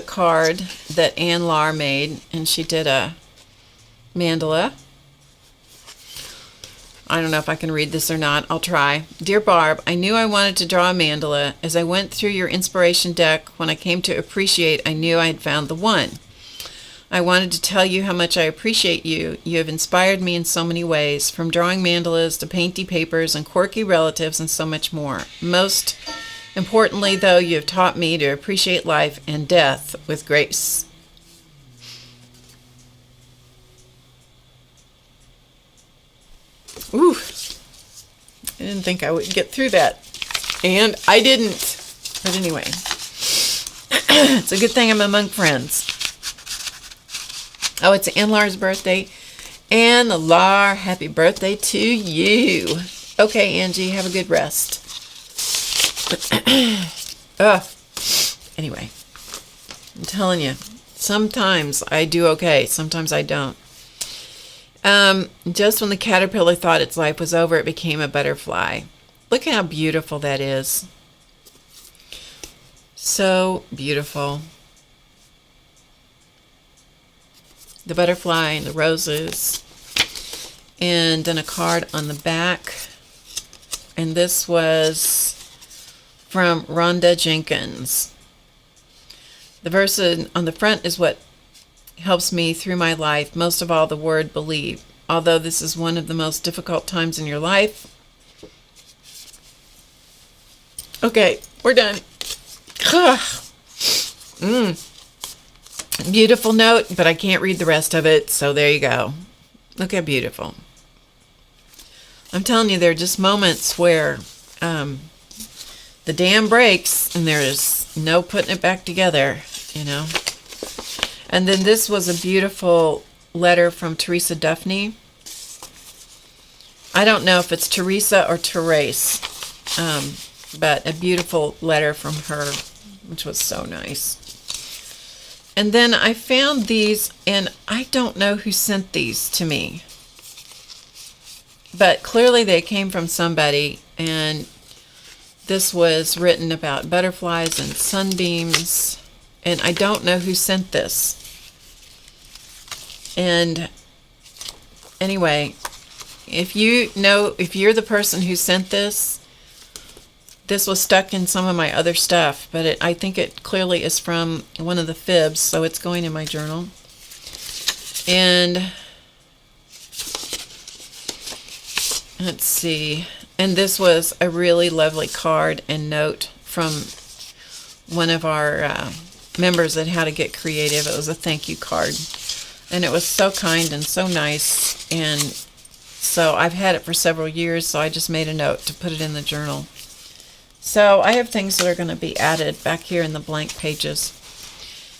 card that Ann Lahr made, and she did a mandala. I don't know if I can read this or not. I'll try. Dear Barb, I knew I wanted to draw a mandala. As I went through your inspiration deck, when I came to appreciate, I knew I had found the one. I wanted to tell you how much I appreciate you. You have inspired me in so many ways, from drawing mandalas to painty papers and quirky relatives and so much more. Most importantly, though, you have taught me to appreciate life and death with grace. Ooh. I didn't think I would get through that. And I didn't. But anyway, it's a good thing I'm among friends. Oh, it's Ann-Lar's birthday. And Lar, happy birthday to you. Okay, Angie, have a good rest. Anyway, I'm telling you, sometimes I do okay, sometimes I don't. Just when the caterpillar thought its life was over, it became a butterfly. Look at how beautiful that is. So beautiful. The butterfly and the roses. And then a card on the back. And this was from Rhonda Jenkins. The verse on the front is what helps me through my life. Most of all, the word believe. Although this is one of the most difficult times in your life. Okay, we're done. Beautiful note, but I can't read the rest of it, so there you go. Look how beautiful. I'm telling you, there are just moments where the dam breaks and there is no putting it back together, you know. And then this was a beautiful letter from Teresa Duffney. I don't know if it's Teresa or Therese, but a beautiful letter from her, which was so nice. And then I found these, and I don't know who sent these to me, but clearly they came from somebody, and this was written about butterflies and sunbeams, and I don't know who sent this. And anyway, if you know, if you're the person who sent this, this was stuck in some of my other stuff, but I think it clearly is from one of the fibs, so it's going in my journal. And let's see. And this was a really lovely card and note from one of our members at How to Get Creative. It was a thank you card. And it was so kind and so nice. And so I've had it for several years, so I just made a note to put it in the journal. So I have things that are going to be added back here in the blank pages.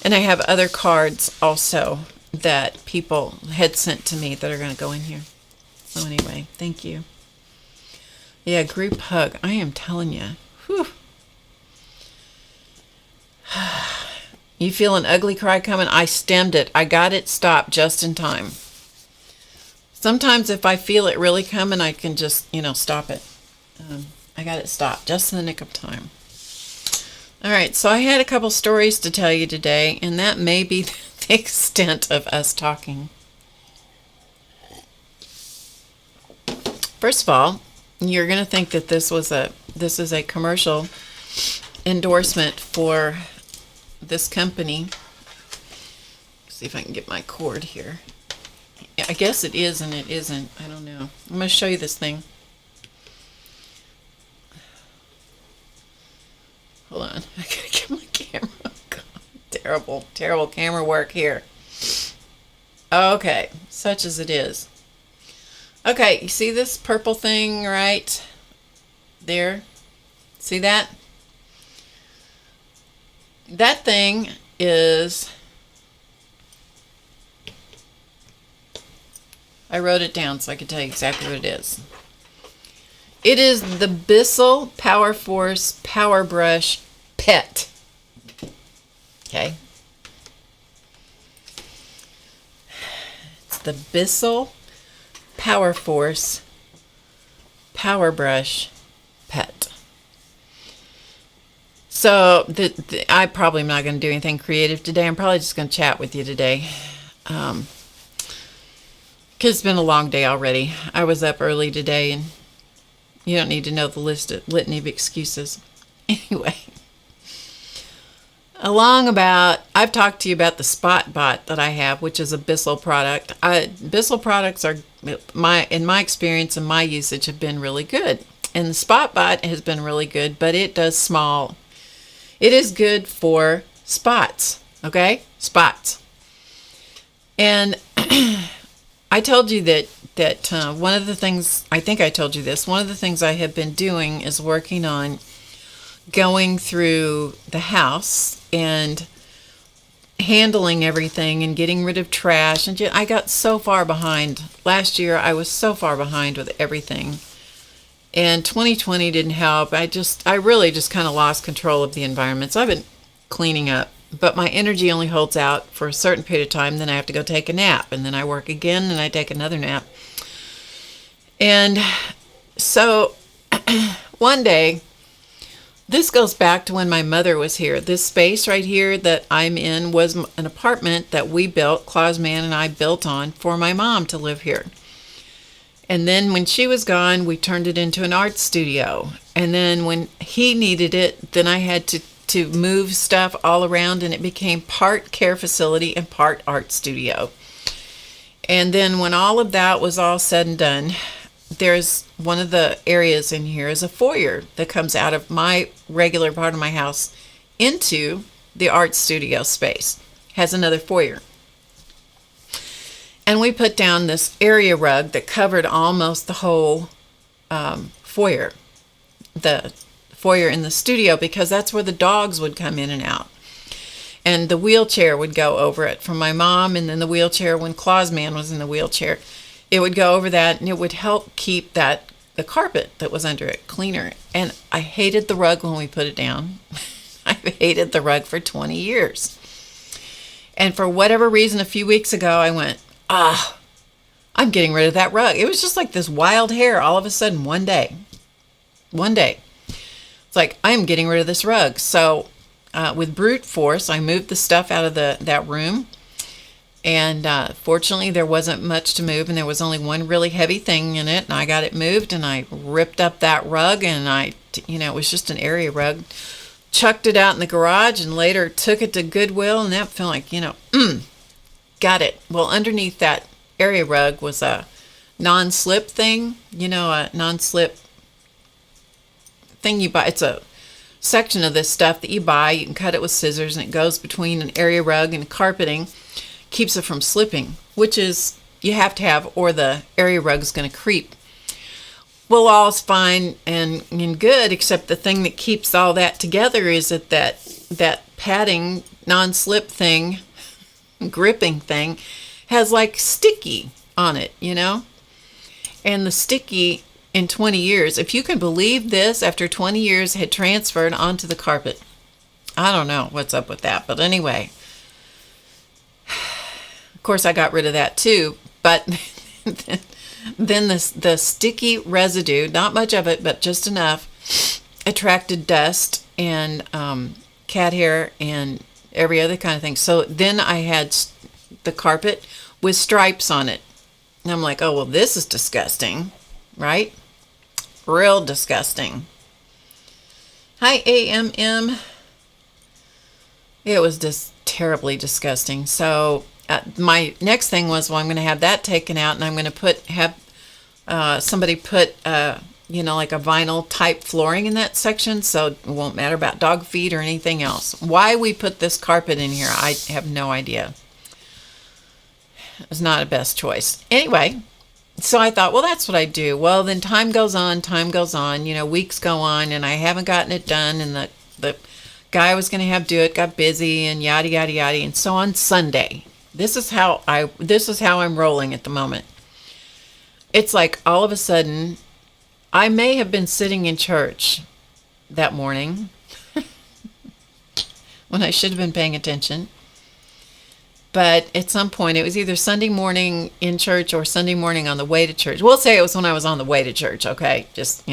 And I have other cards also that people had sent to me that are going to go in here. So anyway, thank you. Yeah, group hug. I am telling you. Whew. You feel an ugly cry coming? I stemmed it. I got it stopped just in time. Sometimes if I feel it really coming, I can just, stop it. I got it stopped just in the nick of time. All right, so I had a couple stories to tell you today, and that may be the extent of us talking. First of all, you're going to think that this is a commercial endorsement for this company. Let's see if I can get my cord here. Yeah, I guess it is and it isn't. I don't know. I'm going to show you this thing. Hold on. I got to get my camera. God, terrible camera work here. Okay, such as it is. Okay, you see this purple thing right there? See that? That thing is, I wrote it down so I could tell you exactly what it is. It is the Bissell Power Force Power Brush Pet. Okay. It's the Bissell Power Force Power Brush Pet. So I probably am not going to do anything creative today. I'm probably just going to chat with you today. Because it's been a long day already. I was up early today, and you don't need to know the litany of excuses. Anyway. I've talked to you about the Spot Bot that I have, which is a Bissell product. Bissell products are, in my experience and my usage, have been really good. And the Spot Bot has been really good, but it does small. It is good for spots, okay? Spots. And I told you that that one of the things, I think I told you this, one of the things I have been doing is working on going through the house and handling everything and getting rid of trash. And I got so far behind. Last year I was so far behind with everything. And 2020 didn't help. I really just kind of lost control of the environment. So I've been cleaning up. But my energy only holds out for a certain period of time. Then I have to go take a nap. And then I work again and I take another nap. And so one day, this goes back to when my mother was here. This space right here that I'm in was an apartment that we built, Claus Man and I built on for my mom to live here. And then when she was gone, we turned it into an art studio. And then when he needed it, then I had to move stuff all around, and it became part care facility and part art studio. And then when all of that was all said and done, there's one of the areas in here is a foyer that comes out of my regular part of my house into the art studio space. Has another foyer. And we put down this area rug that covered almost the whole foyer. The foyer in the studio, because that's where the dogs would come in and out. And the wheelchair would go over it from my mom, and then the wheelchair when Claus Man was in the wheelchair. It would go over that, and it would help keep the carpet that was under it cleaner. And I hated the rug when we put it down. I've hated the rug for 20 years. And for whatever reason, a few weeks ago, I went, I'm getting rid of that rug. It was just like this wild hair all of a sudden one day. It's like, I'm getting rid of this rug. So with brute force, I moved the stuff out of that room. And fortunately, there wasn't much to move, and there was only one really heavy thing in it. And I got it moved, and I ripped up that rug, and it was just an area rug. Chucked it out in the garage, and later took it to Goodwill, and that felt like, got it. Well, underneath that area rug was a non-slip thing, a non-slip thing you buy. It's a section of this stuff that you buy. You can cut it with scissors, and it goes between an area rug and carpeting. Keeps it from slipping, which is you have to have, or the area rug is going to creep. Well, all's fine and good, except the thing that keeps all that together is that padding non-slip thing, gripping thing, has like sticky on it, And the sticky in 20 years, if you can believe this, after 20 years had transferred onto the carpet. I don't know what's up with that, but anyway. Of course, I got rid of that too, but then the sticky residue, not much of it, but just enough, attracted dust and cat hair and every other kind of thing. So then I had the carpet with stripes on it. And I'm like, oh, well, this is disgusting, right? Real disgusting. Hi, AMM. It was just terribly disgusting. So my next thing was, well, I'm going to have that taken out, and I'm going to have somebody put, like a vinyl type flooring in that section, so it won't matter about dog feed or anything else. Why we put this carpet in here, I have no idea. It was not a best choice. Anyway, so I thought, well, that's what I do. Well, then time goes on, weeks go on, and I haven't gotten it done, and the guy I was going to have do it got busy, and yada, yada, yada. And so on Sunday, this is how I'm rolling at the moment. It's like all of a sudden, I may have been sitting in church that morning when I should have been paying attention. But at some point, it was either Sunday morning in church or Sunday morning on the way to church. We'll say it was when I was on the way to church, okay? Just,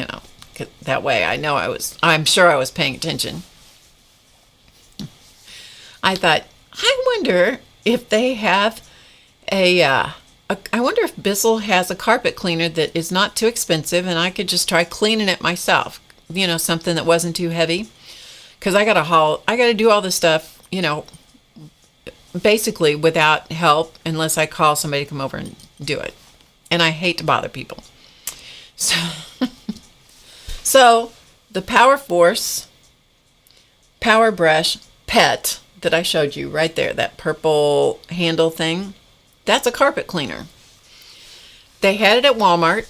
that way I'm sure I was paying attention. I thought, I wonder if they have I wonder if Bissell has a carpet cleaner that is not too expensive, and I could just try cleaning it myself. Something that wasn't too heavy. Because I got to do all this stuff, basically without help, unless I call somebody to come over and do it. And I hate to bother people. So the Power Force Power Brush Pet that I showed you right there, that purple handle thing, that's a carpet cleaner. They had it at Walmart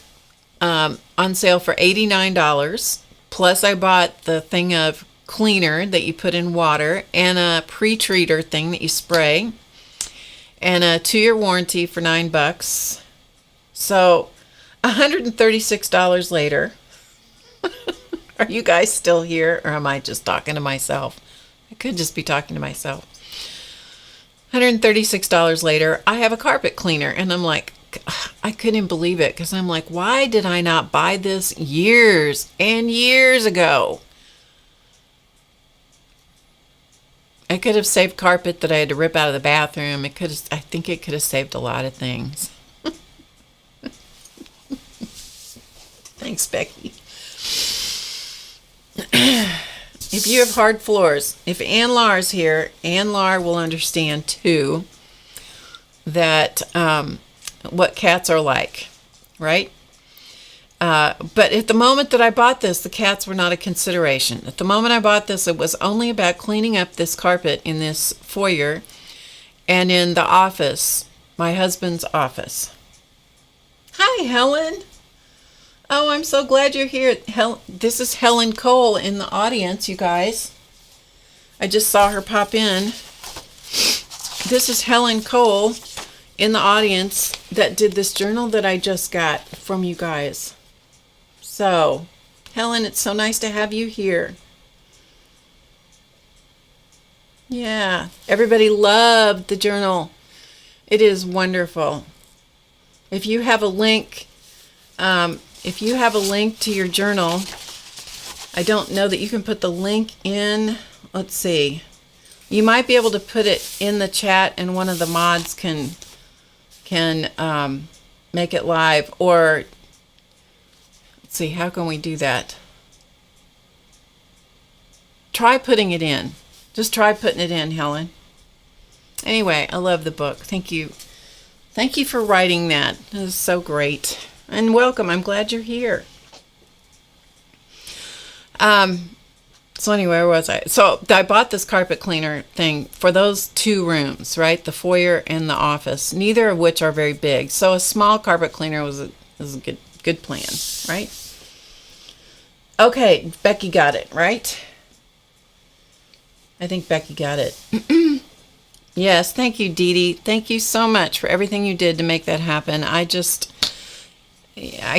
on sale for $89. Plus, I bought the thing of cleaner that you put in water and a pre-treater thing that you spray, and a 2-year warranty for $9. So, $136 later. Are you guys still here, or am I just talking to myself? I could just be talking to myself. $136 later, I have a carpet cleaner, and I'm like, I couldn't believe it, because I'm like, why did I not buy this years and years ago? I could have saved carpet that I had to rip out of the bathroom. I think it could have saved a lot of things. Thanks, Becky. If you have hard floors, if Ann Lar's here, Ann Lar will understand too that what cats are like, right? But at the moment that I bought this, the cats were not a consideration. At the moment I bought this, it was only about cleaning up this carpet in this foyer and in the office, my husband's office. Hi, Helen. Oh, I'm so glad you're here. This is Helen Cole in the audience, you guys. I just saw her pop in. This is Helen Cole in the audience that did this journal that I just got from you guys. So, Helen, it's so nice to have you here. Yeah, everybody loved the journal. It is wonderful. If you have a link, to your journal, I don't know that you can put the link in. Let's see. You might be able to put it in the chat, and one of the mods can make it live. Or let's see, how can we do that? Try putting it in. Just try putting it in, Helen. Anyway, I love the book. Thank you. Thank you for writing that. It was so great. And welcome. I'm glad you're here. So anyway, where was I? So I bought this carpet cleaner thing for those 2 rooms, right? The foyer and the office, neither of which are very big. So a small carpet cleaner was a good plan, right? Okay, Becky got it, right? I think Becky got it. Yes, thank you, Dee Dee. Thank you so much for everything you did to make that happen. I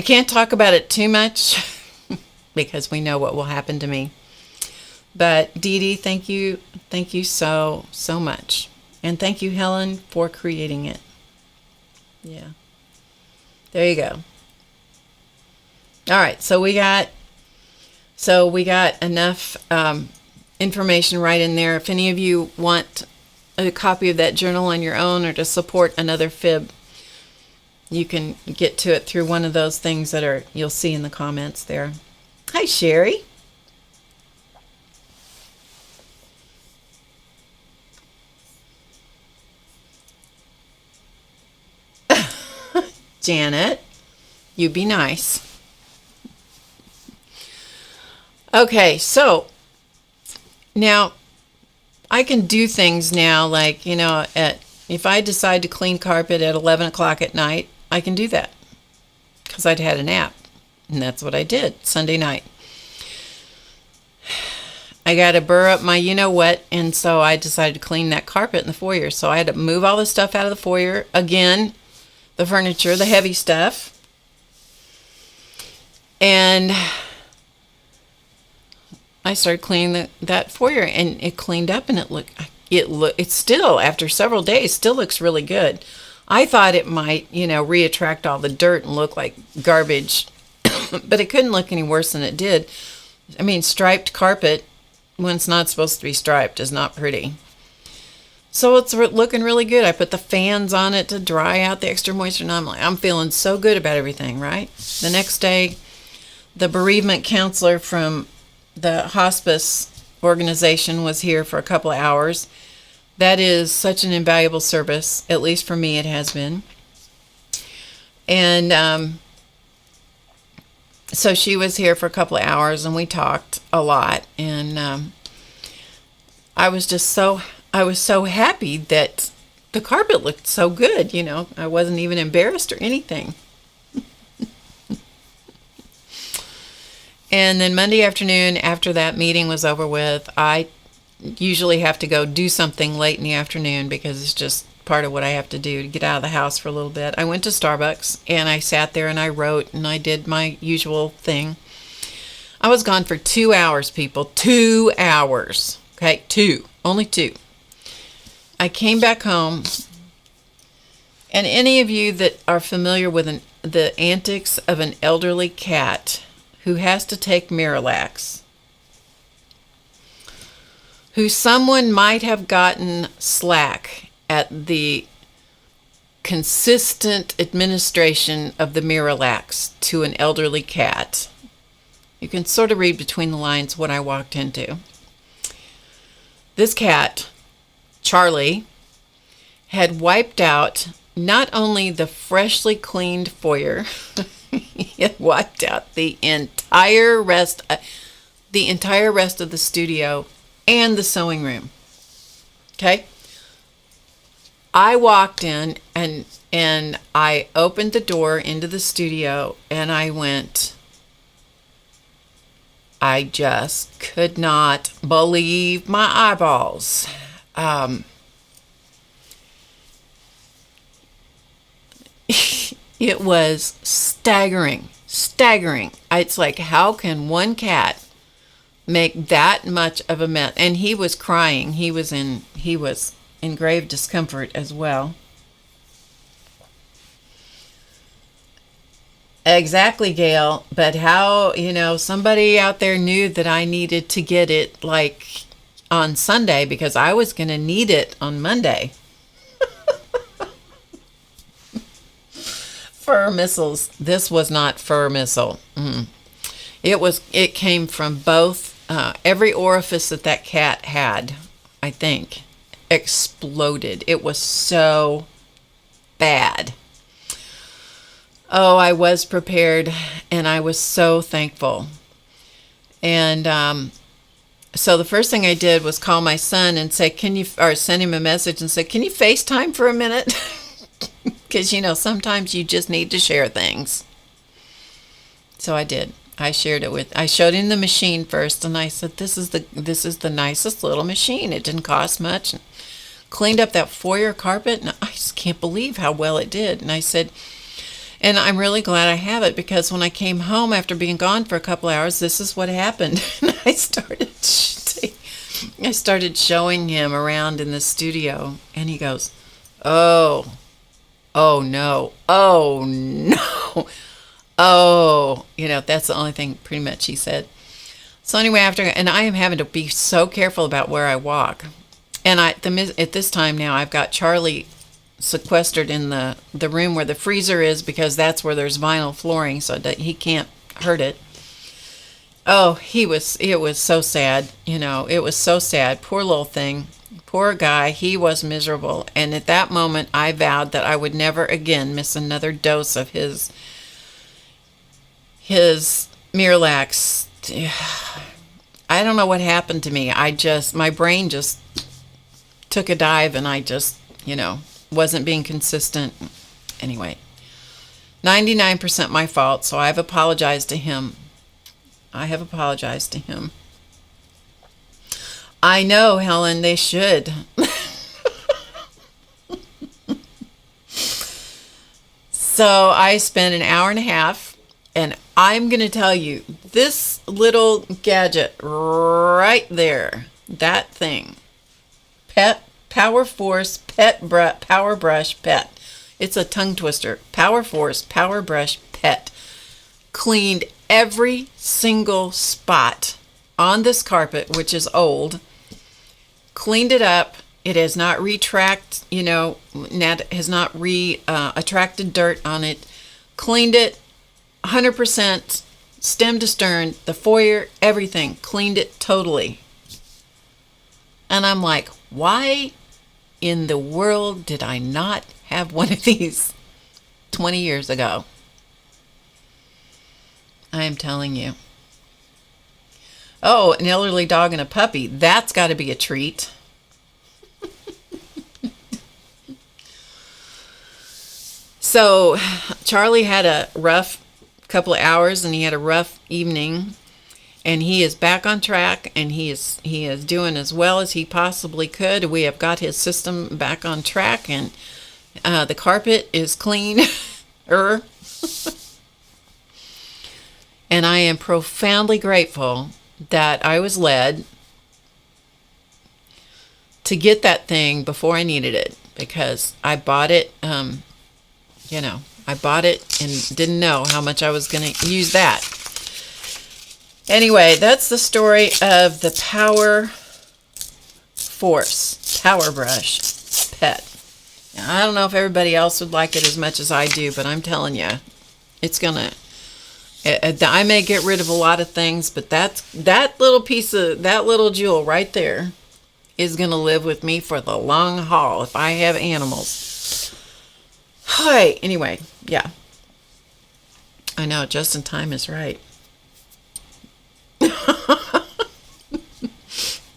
can't talk about it too much because we know what will happen to me. But Dee Dee, thank you so much. And thank you, Helen, for creating it. Yeah. There you go. All right, so we got enough information right in there. If any of you want a copy of that journal on your own, or to support another fib, you can get to it through one of those things that you'll see in the comments there. Hi, Sherry. Janet, you be nice. Okay, so now I can do things now, like, if I decide to clean carpet at 11 o'clock at night, I can do that because I'd had a nap, and that's what I did Sunday night. I got to burr up my you-know-what, and so I decided to clean that carpet in the foyer. So I had to move all the stuff out of the foyer. Again, the furniture, the heavy stuff. And I started cleaning that foyer, and it cleaned up, and it still, after several days, still looks really good. I thought it might, reattract all the dirt and look like garbage, but it couldn't look any worse than it did. I mean, striped carpet, when it's not supposed to be striped, is not pretty. So it's looking really good. I put the fans on it to dry out the extra moisture, and I'm feeling so good about everything, right? The next day, the bereavement counselor from the hospice organization was here for a couple of hours. That is such an invaluable service, at least for me it has been. And so she was here for a couple of hours, and we talked a lot. And I was so happy that the carpet looked so good. I wasn't even embarrassed or anything. And then Monday afternoon, after that meeting was over with, I usually have to go do something late in the afternoon because it's just part of what I have to do to get out of the house for a little bit. I went to Starbucks and I sat there and I wrote and I did my usual thing. I was gone for 2 hours, people. 2 hours. Okay, only 2. I came back home, and any of you that are familiar with the antics of an elderly cat who has to take Miralax, who someone might have gotten slack at the consistent administration of the Miralax to an elderly cat. You can sort of read between the lines what I walked into. This cat, Charlie, had wiped out not only the freshly cleaned foyer, he had wiped out the entire rest of the studio and the sewing room. Okay? I walked in and I opened the door into the studio and I went, I just could not believe my eyeballs. It was staggering. It's like, how can one cat make that much of a mess? And he was crying. He was in grave discomfort as well. Exactly, Gail. But how, somebody out there knew that I needed to get it like on Sunday because I was going to need it on Monday. Fur missiles. This was not fur missile. It came from both, every orifice that cat had, I think, exploded. It was so bad. Oh, I was prepared and I was so thankful. And so the first thing I did was call my son and say, send him a message and say, can you FaceTime for a minute? Because, sometimes you just need to share things. So I did. I showed him the machine first, and I said, this is the nicest little machine. It didn't cost much. And cleaned up that foyer carpet, and I just can't believe how well it did. And I said, and I'm really glad I have it, because when I came home after being gone for a couple hours, this is what happened. And I started showing him around in the studio, and he goes, oh no, that's the only thing pretty much he said. So anyway, and I am having to be so careful about where I walk. And at this time now, I've got Charlie sequestered in the room where the freezer is, because that's where there's vinyl flooring, so that he can't hurt it. Oh, it was so sad. It was so sad. Poor little thing. Poor guy, he was miserable. And at that moment, I vowed that I would never again miss another dose of his Miralax. I don't know what happened to me. My brain just took a dive, and I just, wasn't being consistent. Anyway, 99% my fault, so I've apologized to him. I know, Helen, they should. So I spent an hour and a half, and I'm going to tell you, this little gadget right there, that thing, Power Force Power Brush Pet. It's a tongue twister. Power Force Power Brush Pet cleaned every single spot on this carpet, which is old. Cleaned it up. It has not attracted dirt on it. Cleaned it 100%, stem to stern, the foyer, everything. Cleaned it totally. And I'm like, why in the world did I not have one of these 20 years ago? I am telling you. Oh, an elderly dog and a puppy. That's got to be a treat. So Charlie had a rough couple of hours, and he had a rough evening. And he is back on track, and he is doing as well as he possibly could. We have got his system back on track, and the carpet is clean. And I am profoundly grateful that I was led to get that thing before I needed it, because I bought it, I bought it and didn't know how much I was going to use that. Anyway, that's the story of the Power Force Power Brush Pet. Now, I don't know if everybody else would like it as much as I do, but I'm telling you, it's gonna. I may get rid of a lot of things, but that little jewel right there is gonna live with me for the long haul if I have animals. Hi. Anyway, yeah. I know, just in time is right.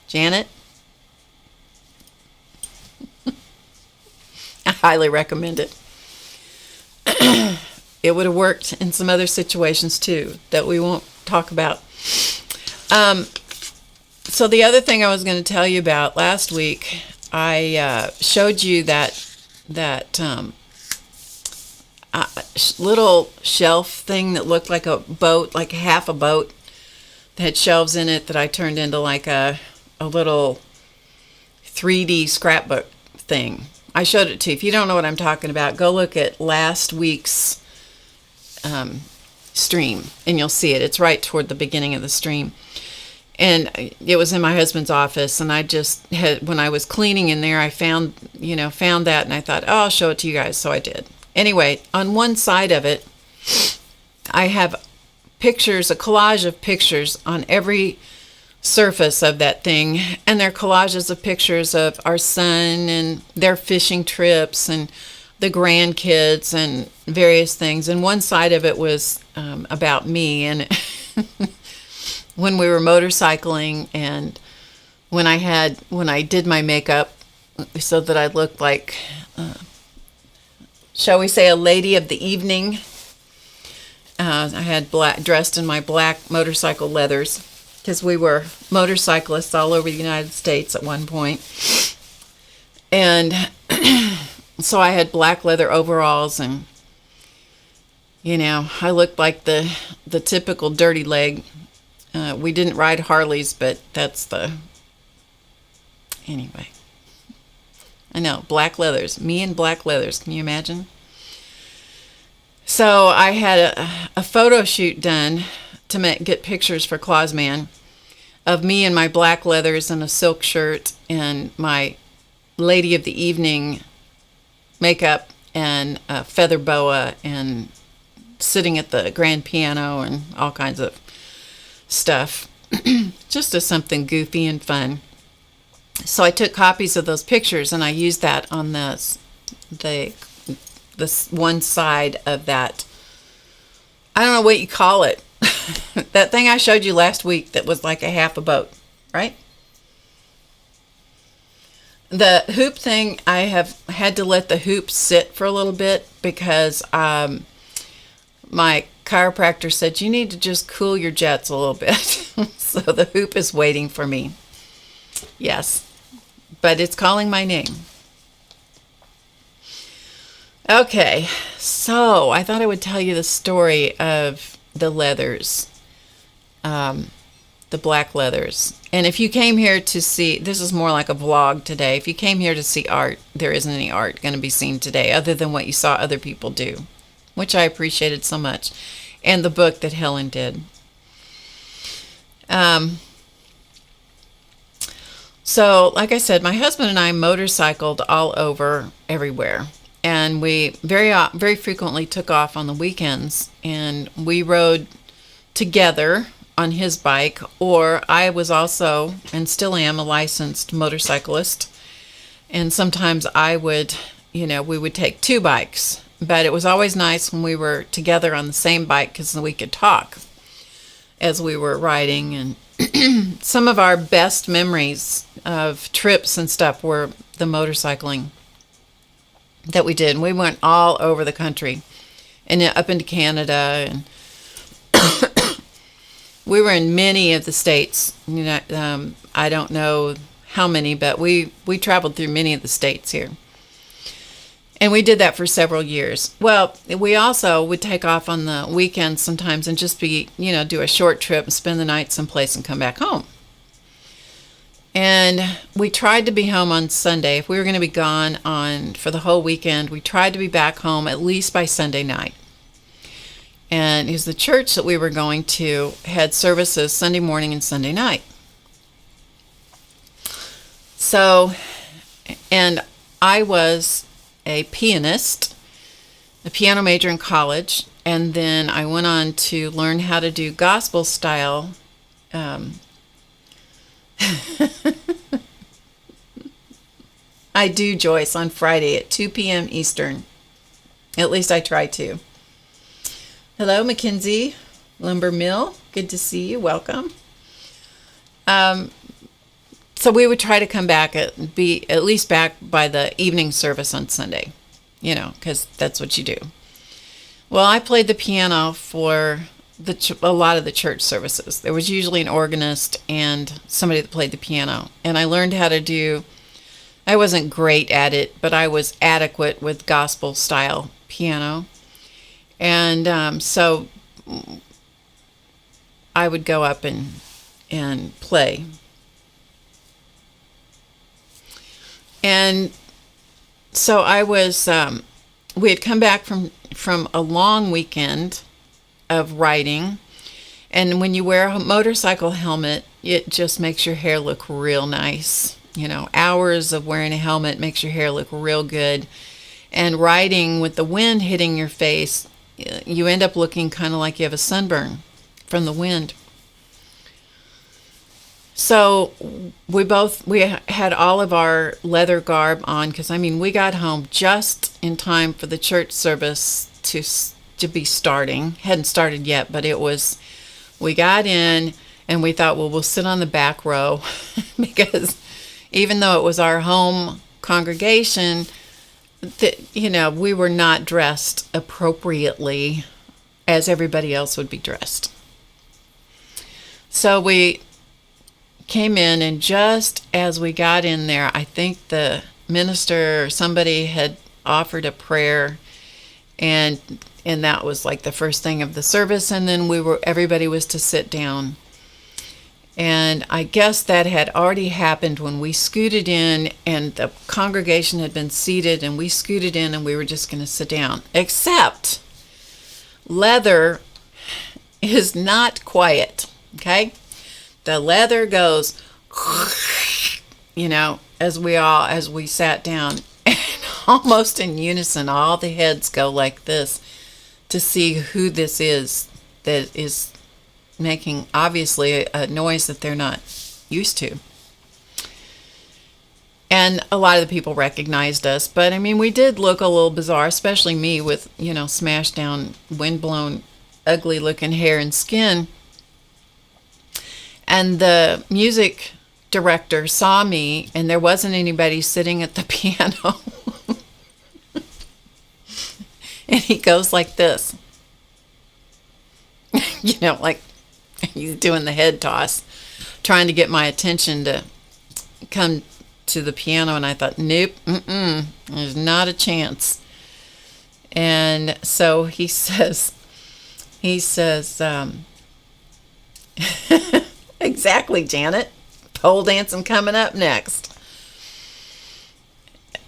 Janet, I highly recommend it. It would have worked in some other situations too that we won't talk about. So the other thing I was going to tell you about last week, I showed you that little shelf thing that looked like a boat, like half a boat, that had shelves in it, that I turned into like a little 3D scrapbook thing. I showed it to you. If you don't know what I'm talking about, go look at last week's stream and you'll see it. It's right toward the beginning of the stream. And it was in my husband's office, and I just had, when I was cleaning in there, I found that, and I thought, oh, I'll show it to you guys. So I did. Anyway, on one side of it, I have pictures, a collage of pictures on every surface of that thing, and they're collages of pictures of our son and their fishing trips and the grandkids and various things. And one side of it was about me, and when we were motorcycling, and when I did my makeup so that I looked like, shall we say, a lady of the evening. I had dressed in my black motorcycle leathers, because we were motorcyclists all over the United States at one point. And so I had black leather overalls, and I looked like the typical dirty leg. We didn't ride Harleys, but anyway. I know, black leathers. Me in black leathers. Can you imagine? So I had a photo shoot done to get pictures for Clausman of me in my black leathers and a silk shirt and my lady of the evening makeup and a feather boa and sitting at the grand piano and all kinds of stuff. Just as something goofy and fun. So I took copies of those pictures and I used that on the one side of that. I don't know what you call it. That thing I showed you last week that was like a half a boat, right? The hoop thing, I have had to let the hoop sit for a little bit because my chiropractor said you need to just cool your jets a little bit. So the hoop is waiting for me. Yes, but it's calling my name. Okay, so I thought I would tell you the story of the leathers, the black leathers. And if you came here to see, this is more like a vlog today. If you came here to see art, there isn't any art going to be seen today other than what you saw other people do, which I appreciated so much, and the book that Helen did. So, like I said, my husband and I motorcycled all over everywhere. And we very frequently took off on the weekends, and we rode together on his bike, or I was also, and still am, a licensed motorcyclist. And sometimes I would, we would take two bikes, but it was always nice when we were together on the same bike because we could talk as we were riding. And some of our best memories of trips and stuff were the motorcycling that we did. And we went all over the country and up into Canada, and we were in many of the states. I don't know how many, but we traveled through many of the states here. And we did that for several years. Well, we also would take off on the weekends sometimes and just do a short trip and spend the night someplace and come back home. And we tried to be home on Sunday. If we were going to be gone for the whole weekend, we tried to be back home at least by Sunday night. And it was the church that we were going to had services Sunday morning and Sunday night. So, and I was a pianist, a piano major in college, and then I went on to learn how to do gospel style. I do, Joyce, on Friday at 2 p.m. Eastern. At least I try to. Hello, Mackenzie Lumber Mill. Good to see you. Welcome. So we would try to come back be at least back by the evening service on Sunday, because that's what you do. Well, I played the piano for a lot of the church services. There was usually an organist and somebody that played the piano. And I learned how to I wasn't great at it, but I was adequate with gospel style piano. And so I would go up and play. And so I was, we had come back from a long weekend of riding. And when you wear a motorcycle helmet, it just makes your hair look real nice. Hours of wearing a helmet makes your hair look real good. And riding with the wind hitting your face, you end up looking kind of like you have a sunburn from the wind. So we had all of our leather garb on because, we got home just in time for the church service to be starting. Hadn't started yet, but we got in and we thought, well, we'll sit on the back row because even though it was our home congregation, we were not dressed appropriately as everybody else would be dressed. So we came in, and just as we got in there, I think the minister or somebody had offered a prayer, and that was like the first thing of the service, and then everybody was to sit down. And I guess that had already happened when we scooted in, and the congregation had been seated, and we scooted in, and we were just going to sit down. Except leather is not quiet, okay? The leather goes, as we sat down, and almost in unison, all the heads go like this to see who this is that is making obviously a noise that they're not used to. And a lot of the people recognized us, but we did look a little bizarre, especially me with, smashed down, windblown, ugly looking hair and skin. And the music director saw me, and there wasn't anybody sitting at the piano. And he goes like this. Like he's doing the head toss, trying to get my attention to come to the piano. And I thought, nope, there's not a chance. And so he says, exactly, Janet. Pole dancing coming up next.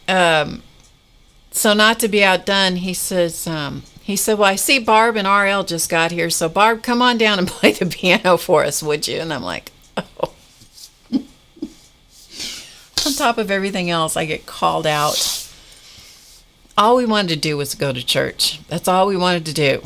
So not to be outdone, he said, well, I see Barb and RL just got here. So Barb, come on down and play the piano for us, would you? And I'm like, oh. On top of everything else, I get called out. All we wanted to do was go to church. That's all we wanted to do,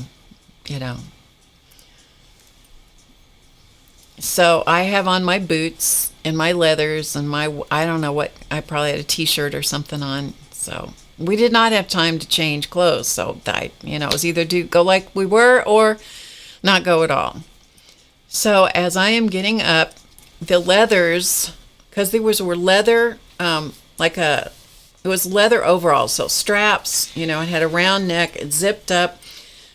So I have on my boots and my leathers and I don't know what, I probably had a t-shirt or something on. So we did not have time to change clothes. So it was either go like we were or not go at all. So as I am getting up, the leathers, because were leather, it was leather overalls. So straps, it had a round neck, it zipped up.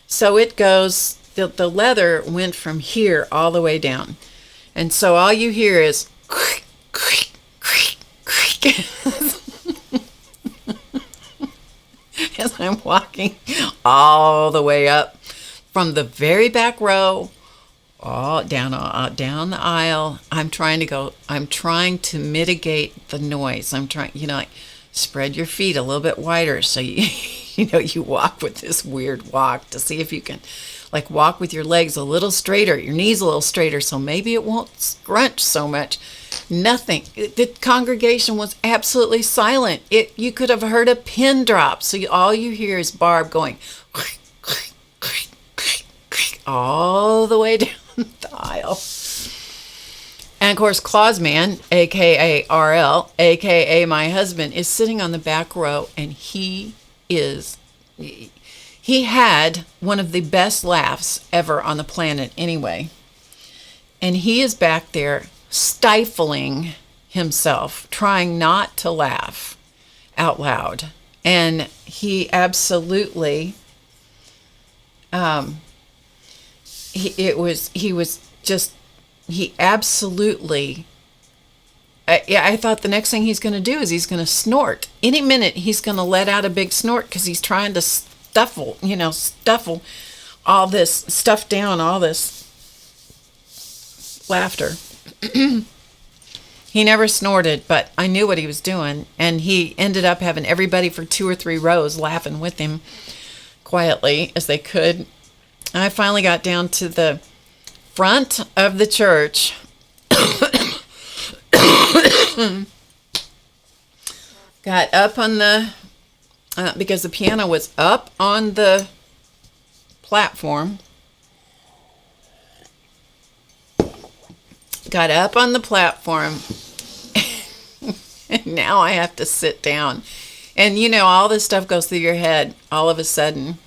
So it goes the leather went from here all the way down. And so all you hear is creak, creak, creak, creak. As I'm walking all the way up from the very back row, all down the aisle. I'm trying to mitigate the noise. I'm trying, like, spread your feet a little bit wider so you walk with this weird walk to see if you can, like, walk with your legs a little straighter, your knees a little straighter, so maybe it won't scrunch so much. Nothing. The congregation was absolutely silent. You could have heard a pin drop. So all you hear is Barb going all the way down the aisle. And of course, Clausman, aka RL, aka my husband, is sitting on the back row, and he had one of the best laughs ever on the planet anyway. And he is back there stifling himself, trying not to laugh out loud. And he absolutely, I thought the next thing he's going to do is he's going to snort. Any minute he's going to let out a big snort because he's trying to stuff all this stuff down, all this laughter. He never snorted, but I knew what he was doing, and he ended up having everybody for 2 or 3 rows laughing with him quietly as they could. And I finally got down to the front of the church. Got up on the because the piano was up on the platform. Got up on the platform, and now I have to sit down. And all this stuff goes through your head all of a sudden.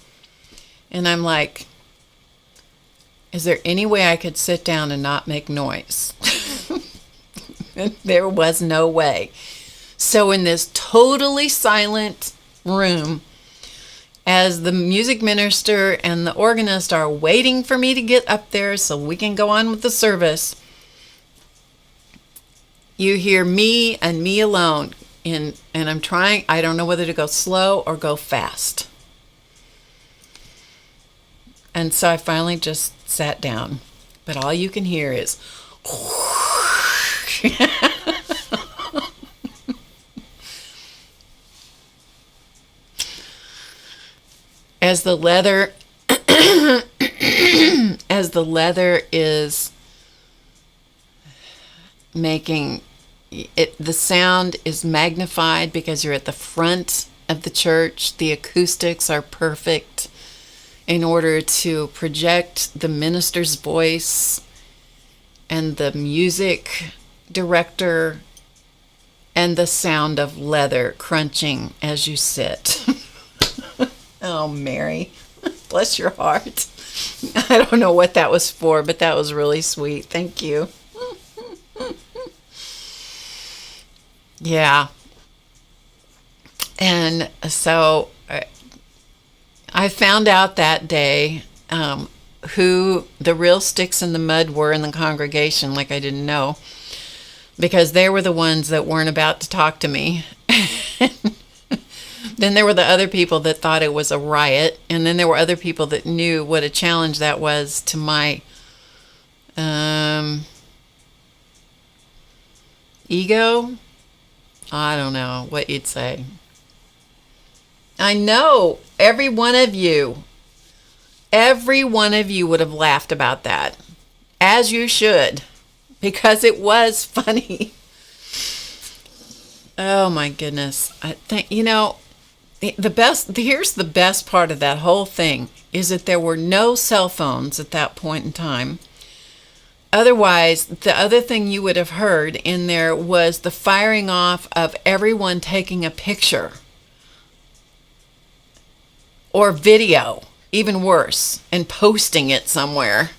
And I'm like, is there any way I could sit down and not make noise? There was no way. So in this totally silent room, as the music minister and the organist are waiting for me to get up there so we can go on with the service, you hear me and me alone, and I'm trying, I don't know whether to go slow or go fast. And so I finally just sat down, but all you can hear is as the leather is making it, the sound is magnified because you're at the front of the church. The acoustics are perfect in order to project the minister's voice and the music director and the sound of leather crunching as you sit. Oh, Mary, bless your heart. I don't know what that was for, but that was really sweet. Thank you. Yeah. And so I found out that day who the real sticks in the mud were in the congregation, like I didn't know, because they were the ones that weren't about to talk to me. Then there were the other people that thought it was a riot, and then there were other people that knew what a challenge that was to my ego. I don't know what you'd say. I know every one of you would have laughed about that, as you should, because it was funny. Oh my goodness. I think, here's the best part of that whole thing is that there were no cell phones at that point in time. Otherwise, the other thing you would have heard in there was the firing off of everyone taking a picture or video, even worse, and posting it somewhere.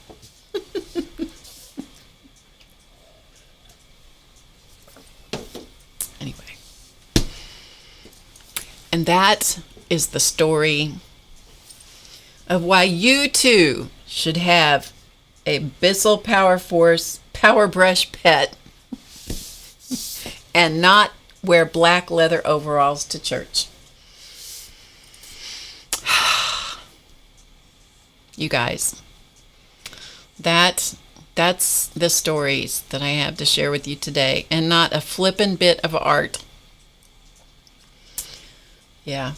Anyway. And that is the story of why you too should have a Bissell Power Force Power Brush pet and not wear black leather overalls to church. You guys, that's the stories that I have to share with you today, and not a flippin' bit of art. Yeah.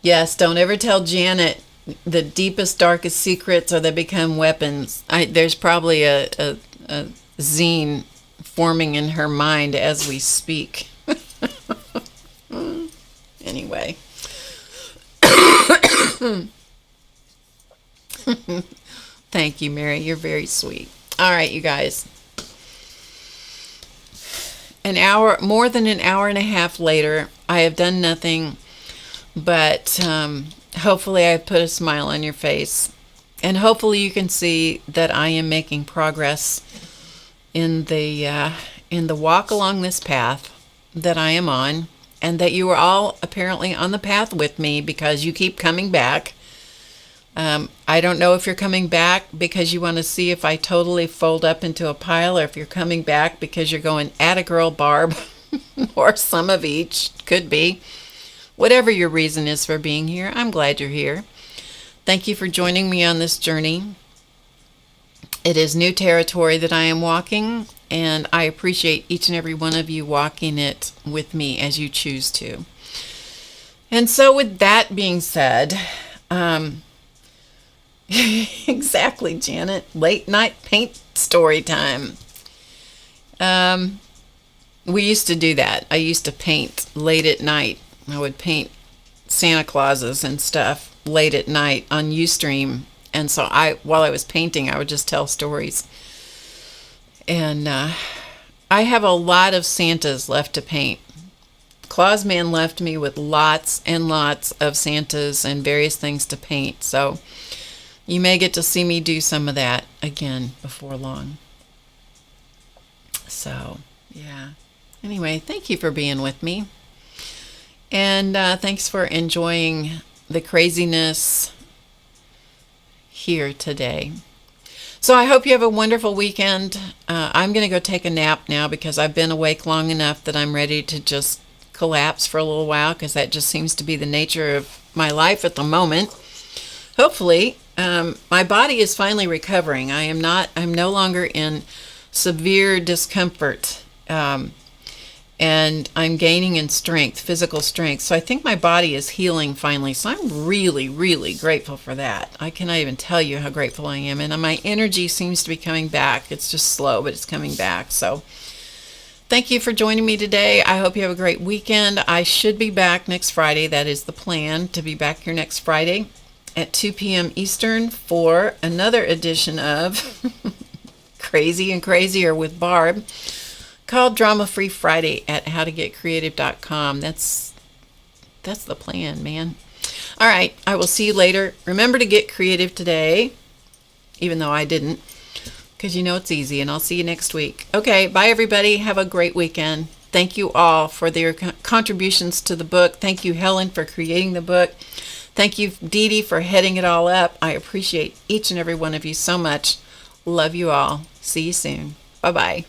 Yes, don't ever tell Janet the deepest, darkest secrets, or they become weapons. There's probably a zine forming in her mind as we speak. Anyway. Thank you, Mary. You're very sweet. All right, you guys. More than an hour and a half later, I have done nothing but hopefully I've put a smile on your face. And hopefully you can see that I am making progress in the walk along this path that I am on, and that you are all apparently on the path with me because you keep coming back. I don't know if you're coming back because you want to see if I totally fold up into a pile, or if you're coming back because you're going, "Atta girl, Barb," or some of each. Could be. Whatever your reason is for being here, I'm glad you're here. Thank you for joining me on this journey. It is new territory that I am walking, and I appreciate each and every one of you walking it with me as you choose to. And so with that being said, exactly, Janet, late night paint story time. We used to do that. I used to paint late at night. I would paint Santa Clauses and stuff late at night on Ustream. And so while I was painting, I would just tell stories. And I have a lot of Santas left to paint. Claus Man left me with lots and lots of Santas and various things to paint. So you may get to see me do some of that again before long. So, yeah. Anyway, thank you for being with me. And thanks for enjoying the craziness here today. So I hope you have a wonderful weekend. I'm going to go take a nap now because I've been awake long enough that I'm ready to just collapse for a little while, because that just seems to be the nature of my life at the moment. Hopefully, my body is finally recovering. I'm no longer in severe discomfort. And I'm gaining in strength, physical strength. So I think my body is healing finally. So I'm really, really grateful for that. I cannot even tell you how grateful I am. And my energy seems to be coming back. It's just slow, but it's coming back. So thank you for joining me today. I hope you have a great weekend. I should be back next Friday. That is the plan, to be back here next Friday at 2 p.m. Eastern for another edition of Crazy and Crazier with Barb, called Drama Free Friday at HowToGetCreative.com. That's the plan, man. All right, I will see you later. Remember to get creative today, even though I didn't, because you know it's easy, and I'll see you next week. Okay, bye everybody. Have a great weekend. Thank you all for their contributions to the book. Thank you, Helen, for creating the book. Thank you, Dee Dee, for heading it all up. I appreciate each and every one of you so much. Love you all. See you soon. Bye-bye.